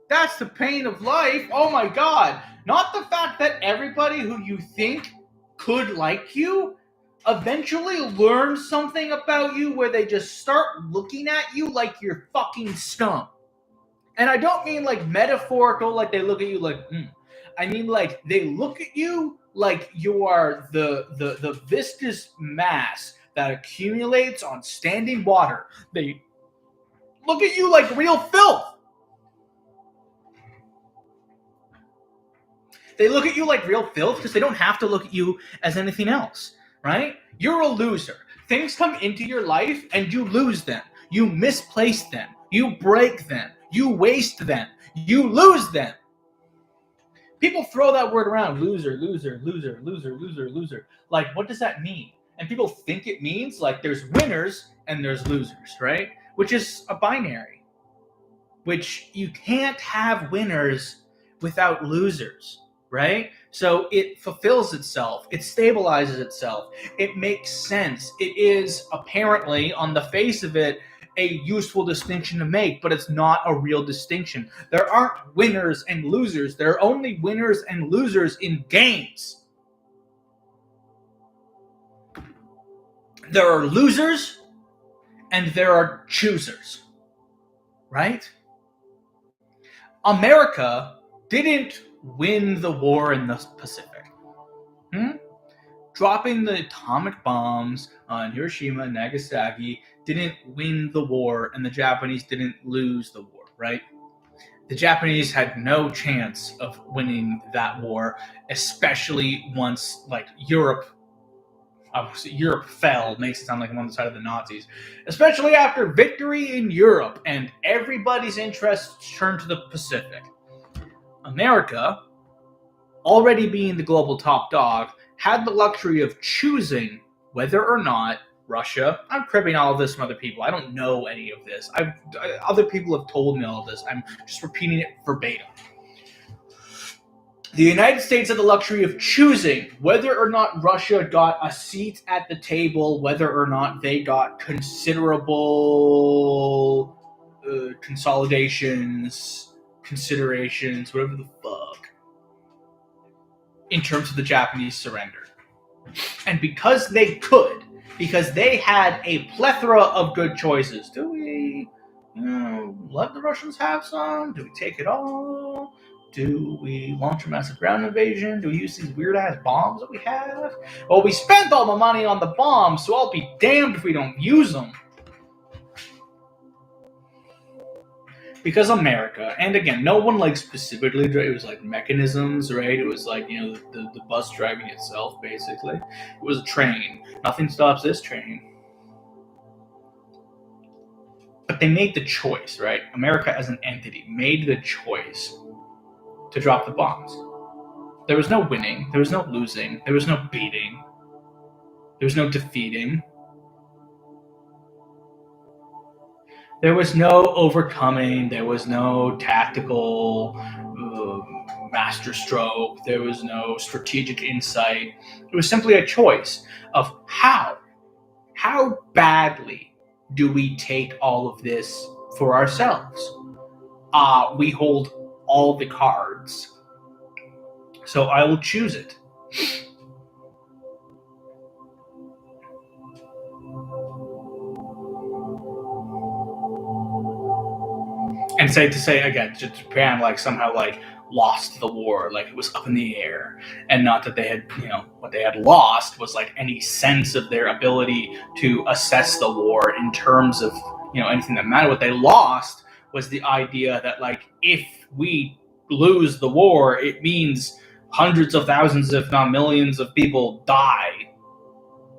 That's the pain of life. Oh my god. Not the fact that everybody who you think could like you eventually learns something about you where they just start looking at you like you're fucking scum. And I don't mean like metaphorical, like they look at you like, I mean like they look at you like you are the viscous mass that accumulates on standing water. They look at you like real filth. They look at you like real filth because they don't have to look at you as anything else, right? You're a loser. Things come into your life and you lose them. You misplace them. You break them. You waste them. You lose them. People throw that word around, loser, loser, loser, loser, loser, loser. Like, what does that mean? And people think it means like there's winners and there's losers, right? Which is a binary. Which you can't have winners without losers. Right? So it fulfills itself. It stabilizes itself. It makes sense. It is apparently, on the face of it, a useful distinction to make, but it's not a real distinction. There aren't winners and losers. There are only winners and losers in games. There are losers and there are choosers. Right? America didn't win the war in the Pacific. Dropping the atomic bombs on Hiroshima and Nagasaki didn't win the war, and the Japanese didn't lose the war, right? The Japanese had no chance of winning that war, especially once like Europe fell, makes it sound like I'm on the side of the Nazis, especially after victory in Europe and everybody's interests turned to the Pacific. America, already being the global top dog, had the luxury of choosing whether or not Russia, I'm cribbing all of this from other people. I don't know any of this. Other people have told me all of this. I'm just repeating it verbatim. The United States had the luxury of choosing whether or not Russia got a seat at the table, whether or not they got considerable consolidations, considerations, whatever the fuck, in terms of the Japanese surrender. And because they could, because they had a plethora of good choices, do we let the Russians have some? Do we take it all? Do we launch a massive ground invasion? Do we use these weird-ass bombs that we have? Well, we spent all the money on the bombs, so I'll be damned if we don't use them. Because America, and again, no one like specifically, it was like mechanisms, right? It was like, the bus driving itself, basically. It was a train. Nothing stops this train. But they made the choice, right? America as an entity made the choice to drop the bombs. There was no winning. There was no losing. There was no beating. There was no defeating. There was no overcoming. There was no tactical master stroke. There was no strategic insight. It was simply a choice of how badly do we take all of this for ourselves? We hold all the cards, so I will choose it. And to say again, Japan like somehow like lost the war, like it was up in the air, and not that they had, what they had lost was like any sense of their ability to assess the war in terms of, anything that mattered. What they lost was the idea that like if we lose the war, it means hundreds of thousands, if not millions of people die.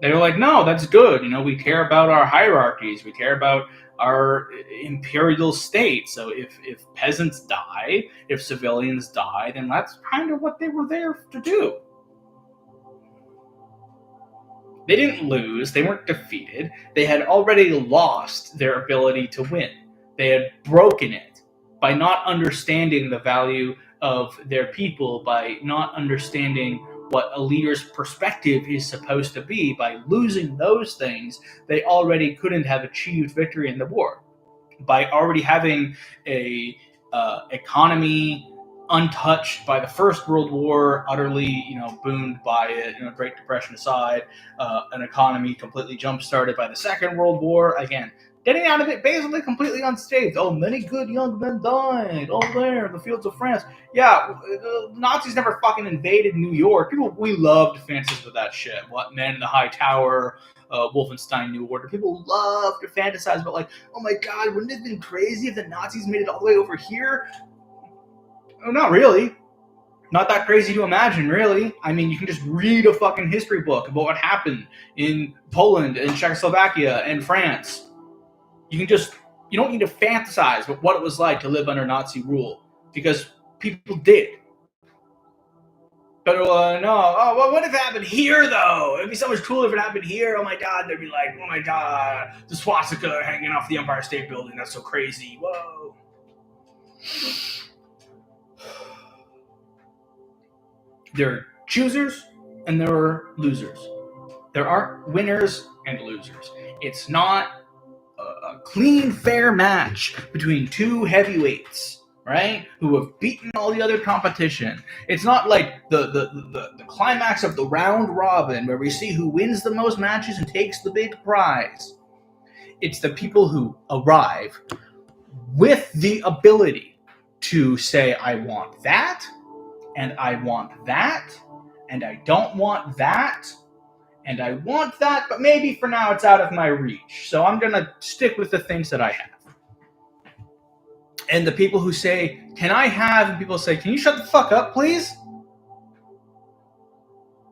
They were like, no, that's good. We care about our hierarchies. We care about our imperial state. So if peasants die, if civilians die, then that's kind of what they were there to do. They didn't lose. They weren't defeated. They had already lost their ability to win. They had broken it by not understanding the value of their people, by not understanding what a leader's perspective is supposed to be. By losing those things, they already couldn't have achieved victory in the war. By already having a economy untouched by the First World War, utterly, boomed by it, Great Depression aside, an economy completely jump-started by the Second World War, again, getting out of it basically completely unscathed. Oh, many good young men died. Oh, there, in the fields of France. Yeah, the Nazis never fucking invaded New York. We loved fantasies with that shit. What, Men in the High Tower, Wolfenstein New Order. People love to fantasize about like, oh my god, wouldn't it have been crazy if the Nazis made it all the way over here? Oh, not really. Not that crazy to imagine, really. I mean, you can just read a fucking history book about what happened in Poland and Czechoslovakia and France. You don't need to fantasize about what it was like to live under Nazi rule, because people did. But what if it happened here, though? It'd be so much cooler if it happened here. Oh my god, they'd be like, oh my god, the swastika hanging off the Empire State Building, that's so crazy, whoa. There are choosers and there are losers. There are winners and losers. It's not a clean, fair match between two heavyweights, right? Who have beaten all the other competition. It's not like the climax of the round robin where we see who wins the most matches and takes the big prize. It's the people who arrive with the ability to say, I want that, and I want that, and I don't want that, and I want that, but maybe for now it's out of my reach. So I'm going to stick with the things that I have. And the people who say, can I have, and people say, can you shut the fuck up, please?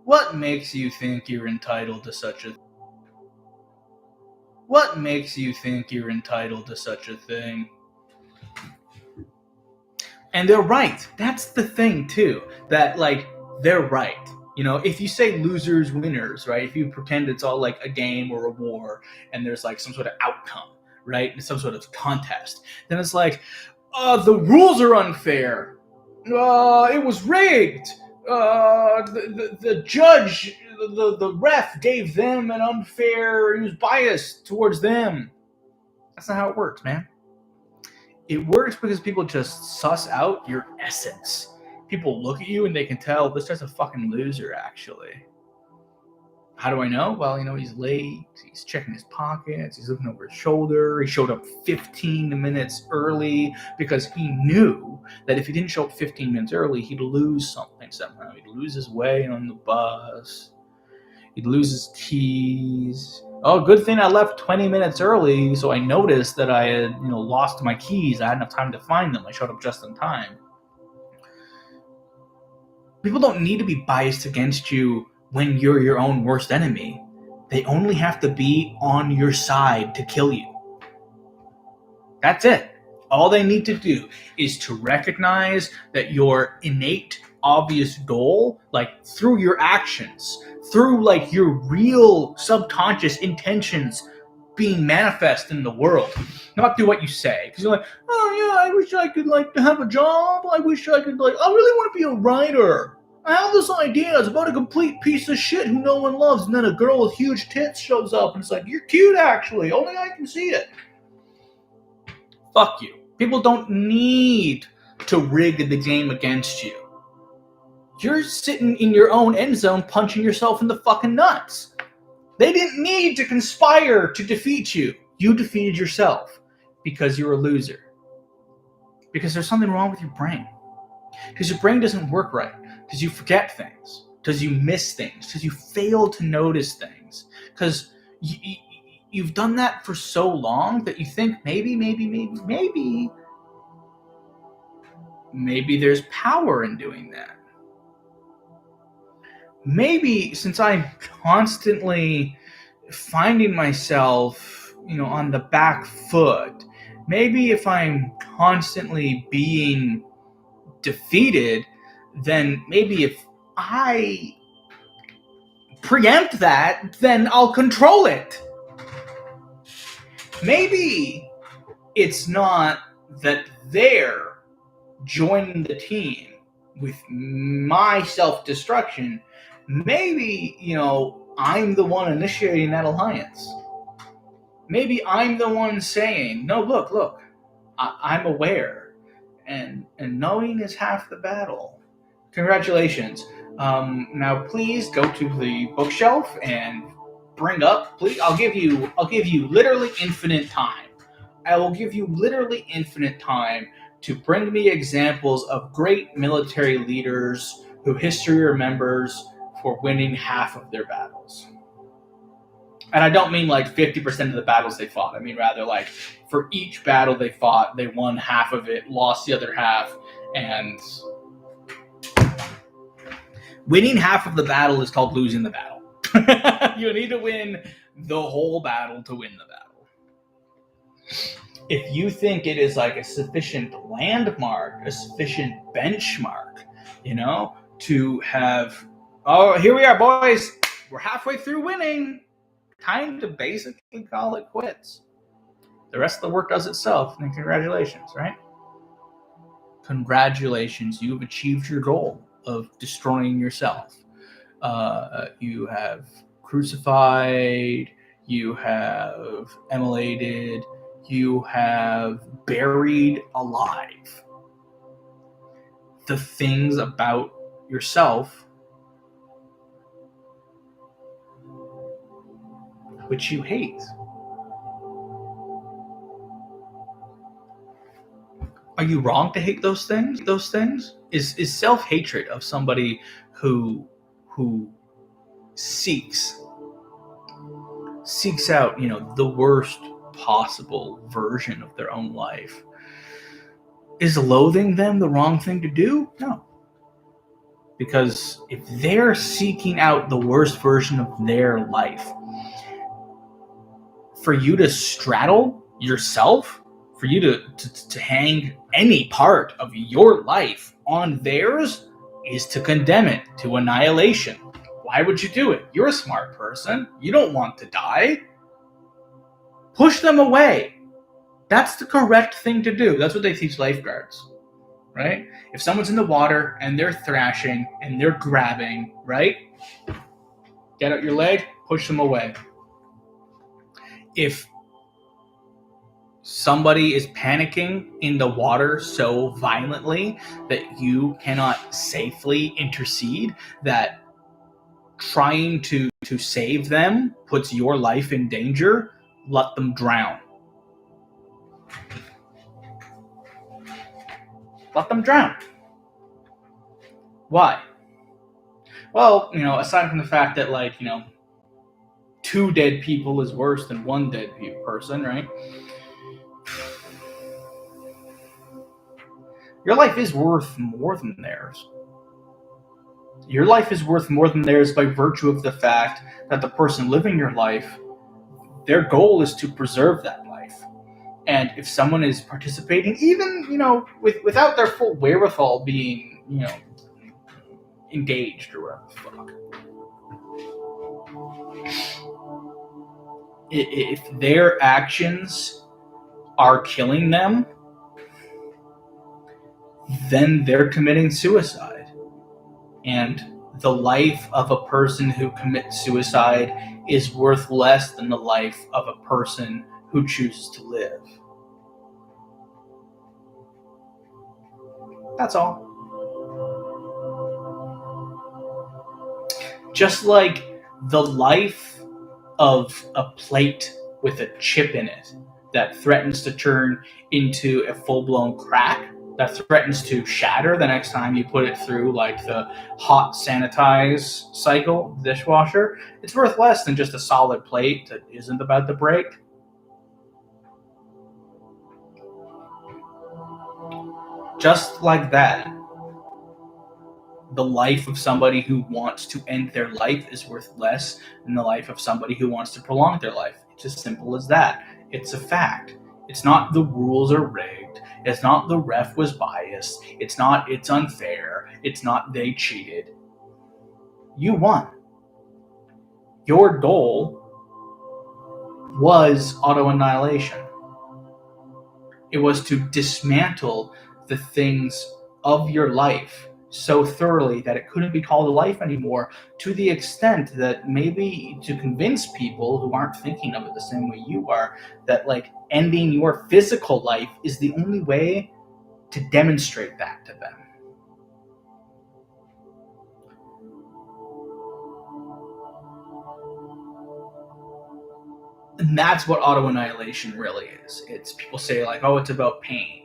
What makes you think you're entitled to such a thing? What makes you think you're entitled to such a thing? And they're right. That's the thing, too. That, like, they're right. If you say losers, winners, right? If you pretend it's all like a game or a war and there's like some sort of outcome, right? Some sort of contest, then it's like, the rules are unfair. It was rigged. The judge, the ref gave them an unfair, he was biased towards them. That's not how it works, man. It works because people just suss out your essence. People look at you and they can tell this guy's a fucking loser, actually. How do I know? Well, he's late, he's checking his pockets, he's looking over his shoulder, he showed up 15 minutes early because he knew that if he didn't show up 15 minutes early, he'd lose something somehow. He'd lose his way on the bus, he'd lose his keys. Oh, good thing I left 20 minutes early, so I noticed that I had, lost my keys. I had enough time to find them. I showed up just in time. People don't need to be biased against you when you're your own worst enemy. They only have to be on your side to kill you. That's it. All they need to do is to recognize that your innate, obvious goal, like through your actions, through like your real subconscious intentions being manifest in the world, not through what you say. Because you're like, oh yeah, I wish I could have a job. I wish I could I really want to be a writer. I have this idea. It's about a complete piece of shit who no one loves. And then a girl with huge tits shows up and it's like, you're cute actually. Only I can see it. Fuck you. People don't need to rig the game against you. You're sitting in your own end zone punching yourself in the fucking nuts. They didn't need to conspire to defeat you. You defeated yourself because you're a loser. Because there's something wrong with your brain. Because your brain doesn't work right. Because you forget things. Because you miss things. Because you fail to notice things. Because you've done that for so long that you think maybe there's power in doing that. Maybe since I'm constantly finding myself, on the back foot, maybe if I'm constantly being defeated, then maybe if I preempt that, then I'll control it. Maybe it's not that they're joining the team with my self-destruction. Maybe, I'm the one initiating that alliance. Maybe I'm the one saying, no, look, I'm aware. And knowing is half the battle. Congratulations. Now please go to the bookshelf and bring up, please, I'll give you literally infinite time. I will give you literally infinite time to bring me examples of great military leaders who history remembers for winning half of their battles. And I don't mean 50% of the battles they fought. I mean rather for each battle they fought, they won half of it, lost the other half, and winning half of the battle is called losing the battle. You need to win the whole battle to win the battle. If you think it is a sufficient landmark, a sufficient benchmark, to have, oh, here we are, boys. We're halfway through winning. Time to basically call it quits. The rest of the work does itself, and congratulations, right? Congratulations, you've achieved your goal of destroying yourself. You have crucified, you have immolated, you have buried alive the things about yourself which you hate. Are you wrong to hate those things? Those things is self-hatred of somebody who seeks out, the worst possible version of their own life. Is loathing them the wrong thing to do? No. Because if they're seeking out the worst version of their life, for you to straddle yourself, for you to hang any part of your life on theirs, is to condemn it to annihilation. Why would you do it? You're a smart person. You don't want to die. Push them away. That's the correct thing to do. That's what they teach lifeguards, right? If someone's in the water and they're thrashing and they're grabbing, right? Get out your leg, push them away. If somebody is panicking in the water so violently that you cannot safely intercede, that trying to save them puts your life in danger, let them drown. Let them drown. Why? Well, aside from the fact that, like, 2 dead people is worse than 1 dead person, right? Your life is worth more than theirs. Your life is worth more than theirs by virtue of the fact that the person living your life, their goal is to preserve that life. And if someone is participating, even, without their full wherewithal being, engaged or whatever the fuck. If their actions are killing them, then they're committing suicide. And the life of a person who commits suicide is worth less than the life of a person who chooses to live. That's all. Just like the life of a plate with a chip in it that threatens to turn into a full-blown crack, that threatens to shatter the next time you put it through, like, the hot sanitize cycle dishwasher, it's worth less than just a solid plate that isn't about to break. Just like that, the life of somebody who wants to end their life is worth less than the life of somebody who wants to prolong their life. It's as simple as that. It's a fact. It's not the rules are rigged. It's not the ref was biased. It's not it's unfair. It's not they cheated. You won. Your goal was autoannihilation. It was to dismantle the things of your life so thoroughly that it couldn't be called a life anymore, to the extent that maybe to convince people who aren't thinking of it the same way you are, that, like, ending your physical life is the only way to demonstrate that to them. And that's what autoannihilation really is. It's people say, like, oh, it's about pain.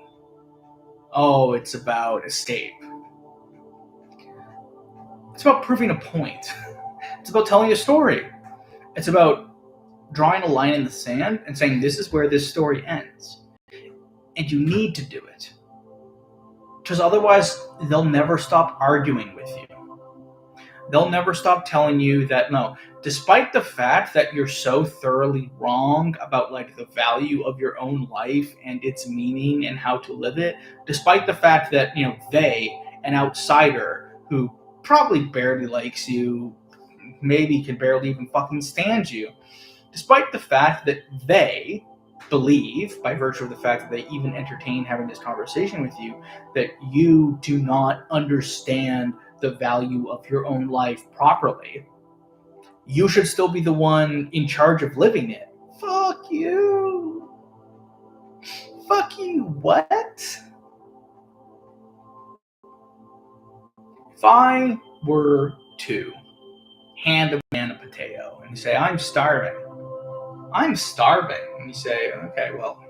Oh, it's about escape. It's about proving a point. It's about telling a story. It's about drawing a line in the sand and saying, this is where this story ends. And you need to do it. Because otherwise, they'll never stop arguing with you. They'll never stop telling you that, no, despite the fact that you're so thoroughly wrong about, like, the value of your own life and its meaning and how to live it, despite the fact that, they, an outsider who probably barely likes you, maybe can barely even fucking stand you, despite the fact that they believe, by virtue of the fact that they even entertain having this conversation with you, that you do not understand the value of your own life properly, you should still be the one in charge of living it. Fuck you. Fuck you, what? If I were to hand a man a potato and you say, I'm starving. I'm starving. And you say, okay, well,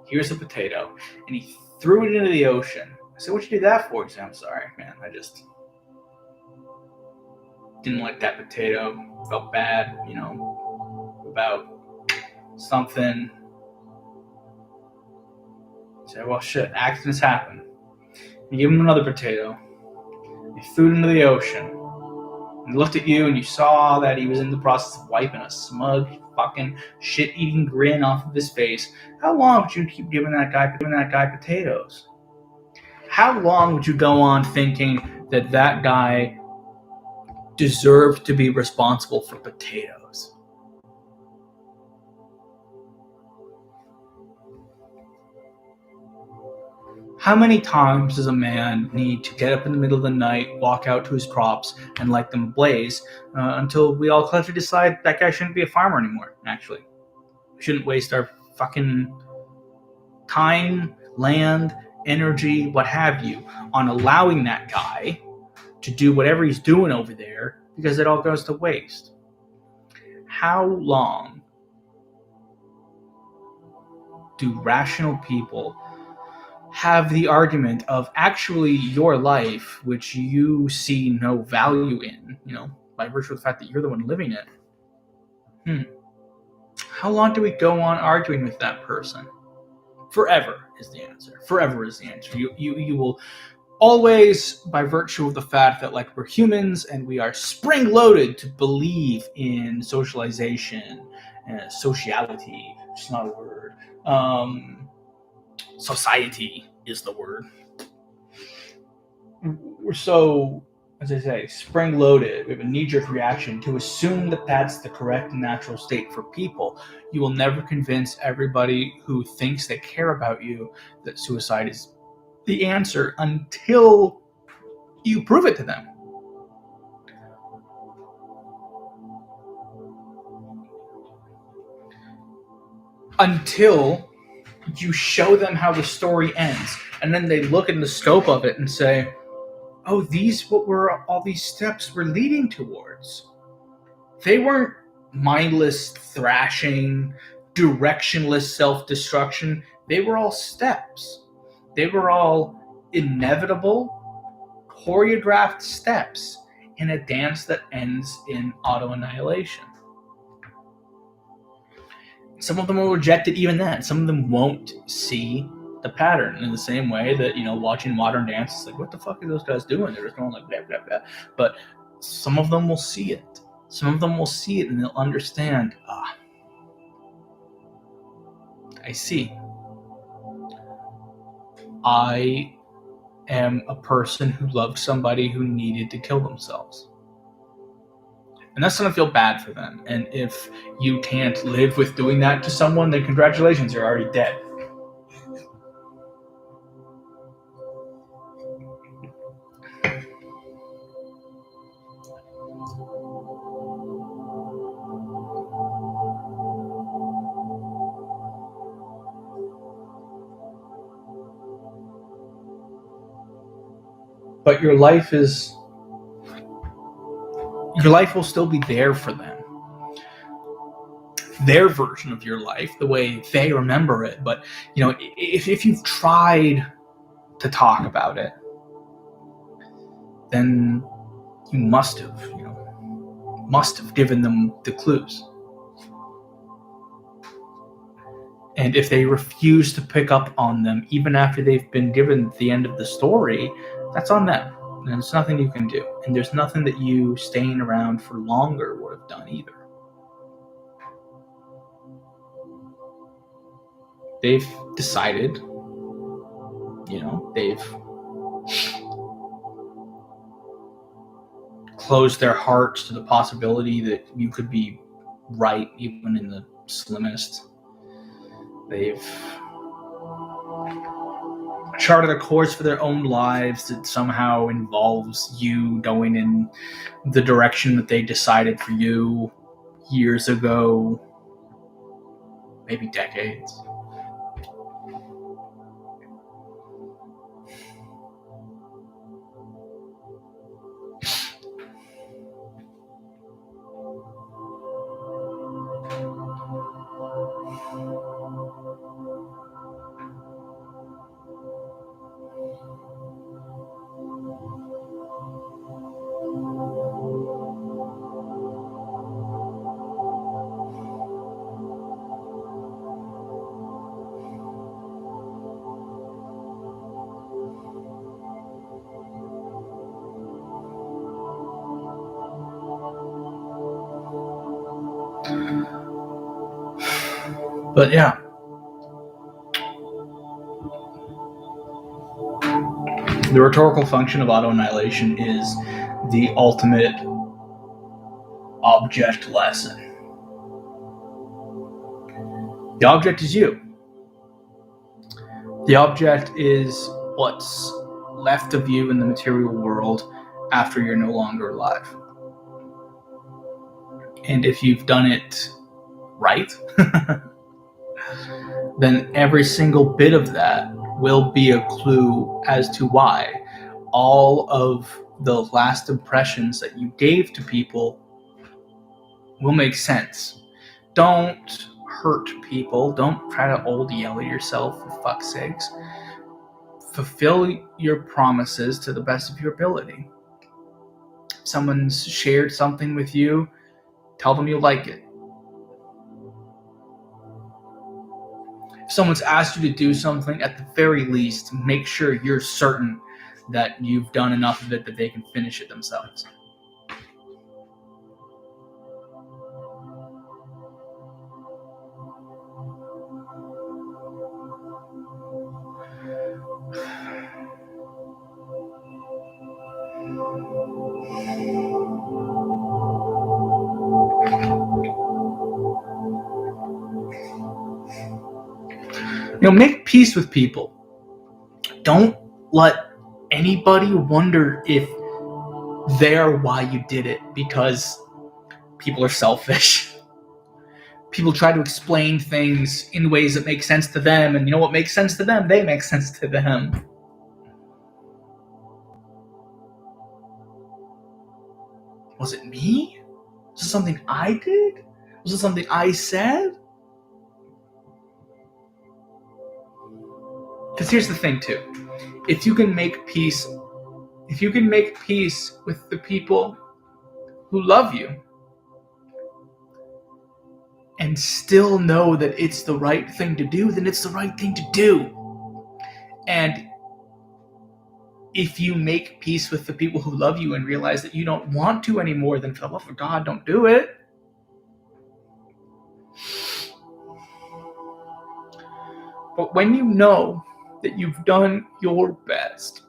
here's a potato. And he threw it into the ocean. I said, what'd you do that for? He said, I'm sorry, man. I just didn't like that potato. Felt bad, about something. I said, well, shit, accidents happen. You give him another potato. He threw it into the ocean. And looked at you and you saw that he was in the process of wiping a smug fucking shit-eating grin off of his face. How long would you keep giving that guy potatoes? How long would you go on thinking that that guy deserved to be responsible for potatoes? How many times does a man need to get up in the middle of the night, walk out to his crops, and light them ablaze until we all collectively decide that guy shouldn't be a farmer anymore, actually? We shouldn't waste our fucking time, land, energy, what have you, on allowing that guy to do whatever he's doing over there because it all goes to waste. How long do rational people have the argument of actually your life, which you see no value in, by virtue of the fact that you're the one living it? How long do we go on arguing with that person? Forever is the answer. Forever is the answer. You will always, by virtue of the fact that we're humans and we are spring-loaded to believe in socialization and sociality, which is not a word. Society is the word. We're so, as I say, spring-loaded. We have a knee-jerk reaction to assume that that's the correct and natural state for people. You will never convince everybody who thinks they care about you that suicide is the answer until you prove it to them. Until you show them how the story ends, and then they look in the scope of it and say, oh, what were all these steps were leading towards? They weren't mindless thrashing, directionless self-destruction. They were all steps. They were all inevitable, choreographed steps in a dance that ends in autoannihilation. Some of them will reject it even then. Some of them won't see the pattern in the same way that, watching modern dance is like, what the fuck are those guys doing? They're just going like blah, blah, blah. But some of them will see it. Some of them will see it and they'll understand, I see. I am a person who loved somebody who needed to kill themselves. And that's going to feel bad for them. And if you can't live with doing that to someone, then congratulations, you're already dead. But your life will still be there for them. Their version of your life, the way they remember it. But, if you've tried to talk about it, then you must have given them the clues. And if they refuse to pick up on them, even after they've been given the end of the story, that's on them. And there's nothing you can do. And there's nothing that you staying around for longer would have done either. They've decided, they've closed their hearts to the possibility that you could be right even in the slimmest. They've charted a course for their own lives that somehow involves you going in the direction that they decided for you years ago, maybe decades. But yeah, the rhetorical function of autoannihilation is the ultimate object lesson. The object is you. The object is what's left of you in the material world after you're no longer alive. And if you've done it right, then every single bit of that will be a clue as to why. all of the last impressions that you gave to people will make sense. Don't hurt people. Don't try to old yell at yourself, for fuck's sakes. Fulfill your promises to the best of your ability. If someone's shared something with you, tell them you like it. If someone's asked you to do something, at the very least, make sure you're certain that you've done enough of it that they can finish it themselves. Make peace with people. Don't let anybody wonder if they're why you did it, because people are selfish. People try to explain things in ways that make sense to them, and what makes sense to them, they make sense to them. Was it me? Was it something I did? Was it something I said? Because here's the thing too. If you can make peace with the people who love you and still know that it's the right thing to do, then it's the right thing to do. And if you make peace with the people who love you and realize that you don't want to anymore, then for the love of God, don't do it. But when you know that you've done your best,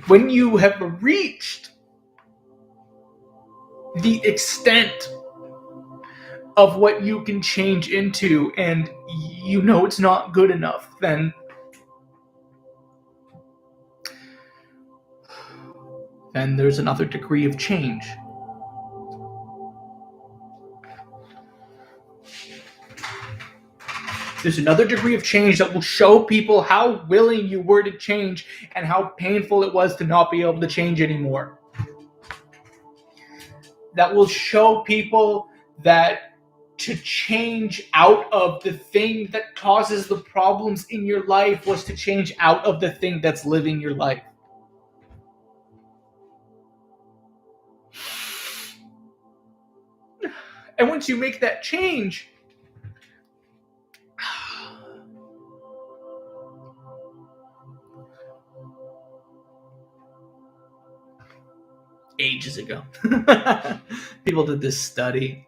when you have reached the extent of what you can change into and it's not good enough, then there's another degree of change. There's another degree of change that will show people how willing you were to change and how painful it was to not be able to change anymore. That will show people that to change out of the thing that causes the problems in your life was to change out of the thing that's living your life. And once you make that change, ages ago, people did this study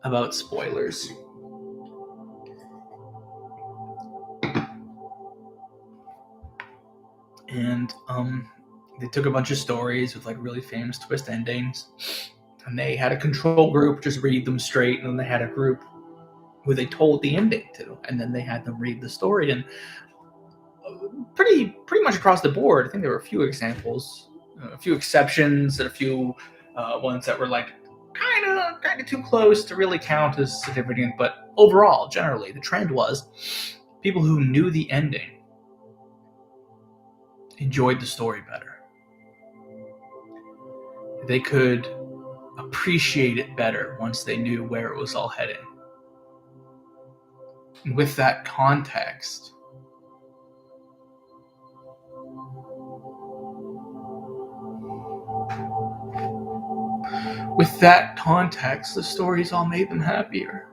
about spoilers. And they took a bunch of stories with really famous twist endings, and they had a control group just read them straight, and then they had a group who they told the ending to, and then they had them read the story. And pretty much across the board, I think there were a few examples, a few exceptions, and a few ones that were kind of too close to really count as significant. But overall, generally, the trend was people who knew the ending enjoyed the story better. They could appreciate it better once they knew where it was all heading. And with that context, the stories all made them happier.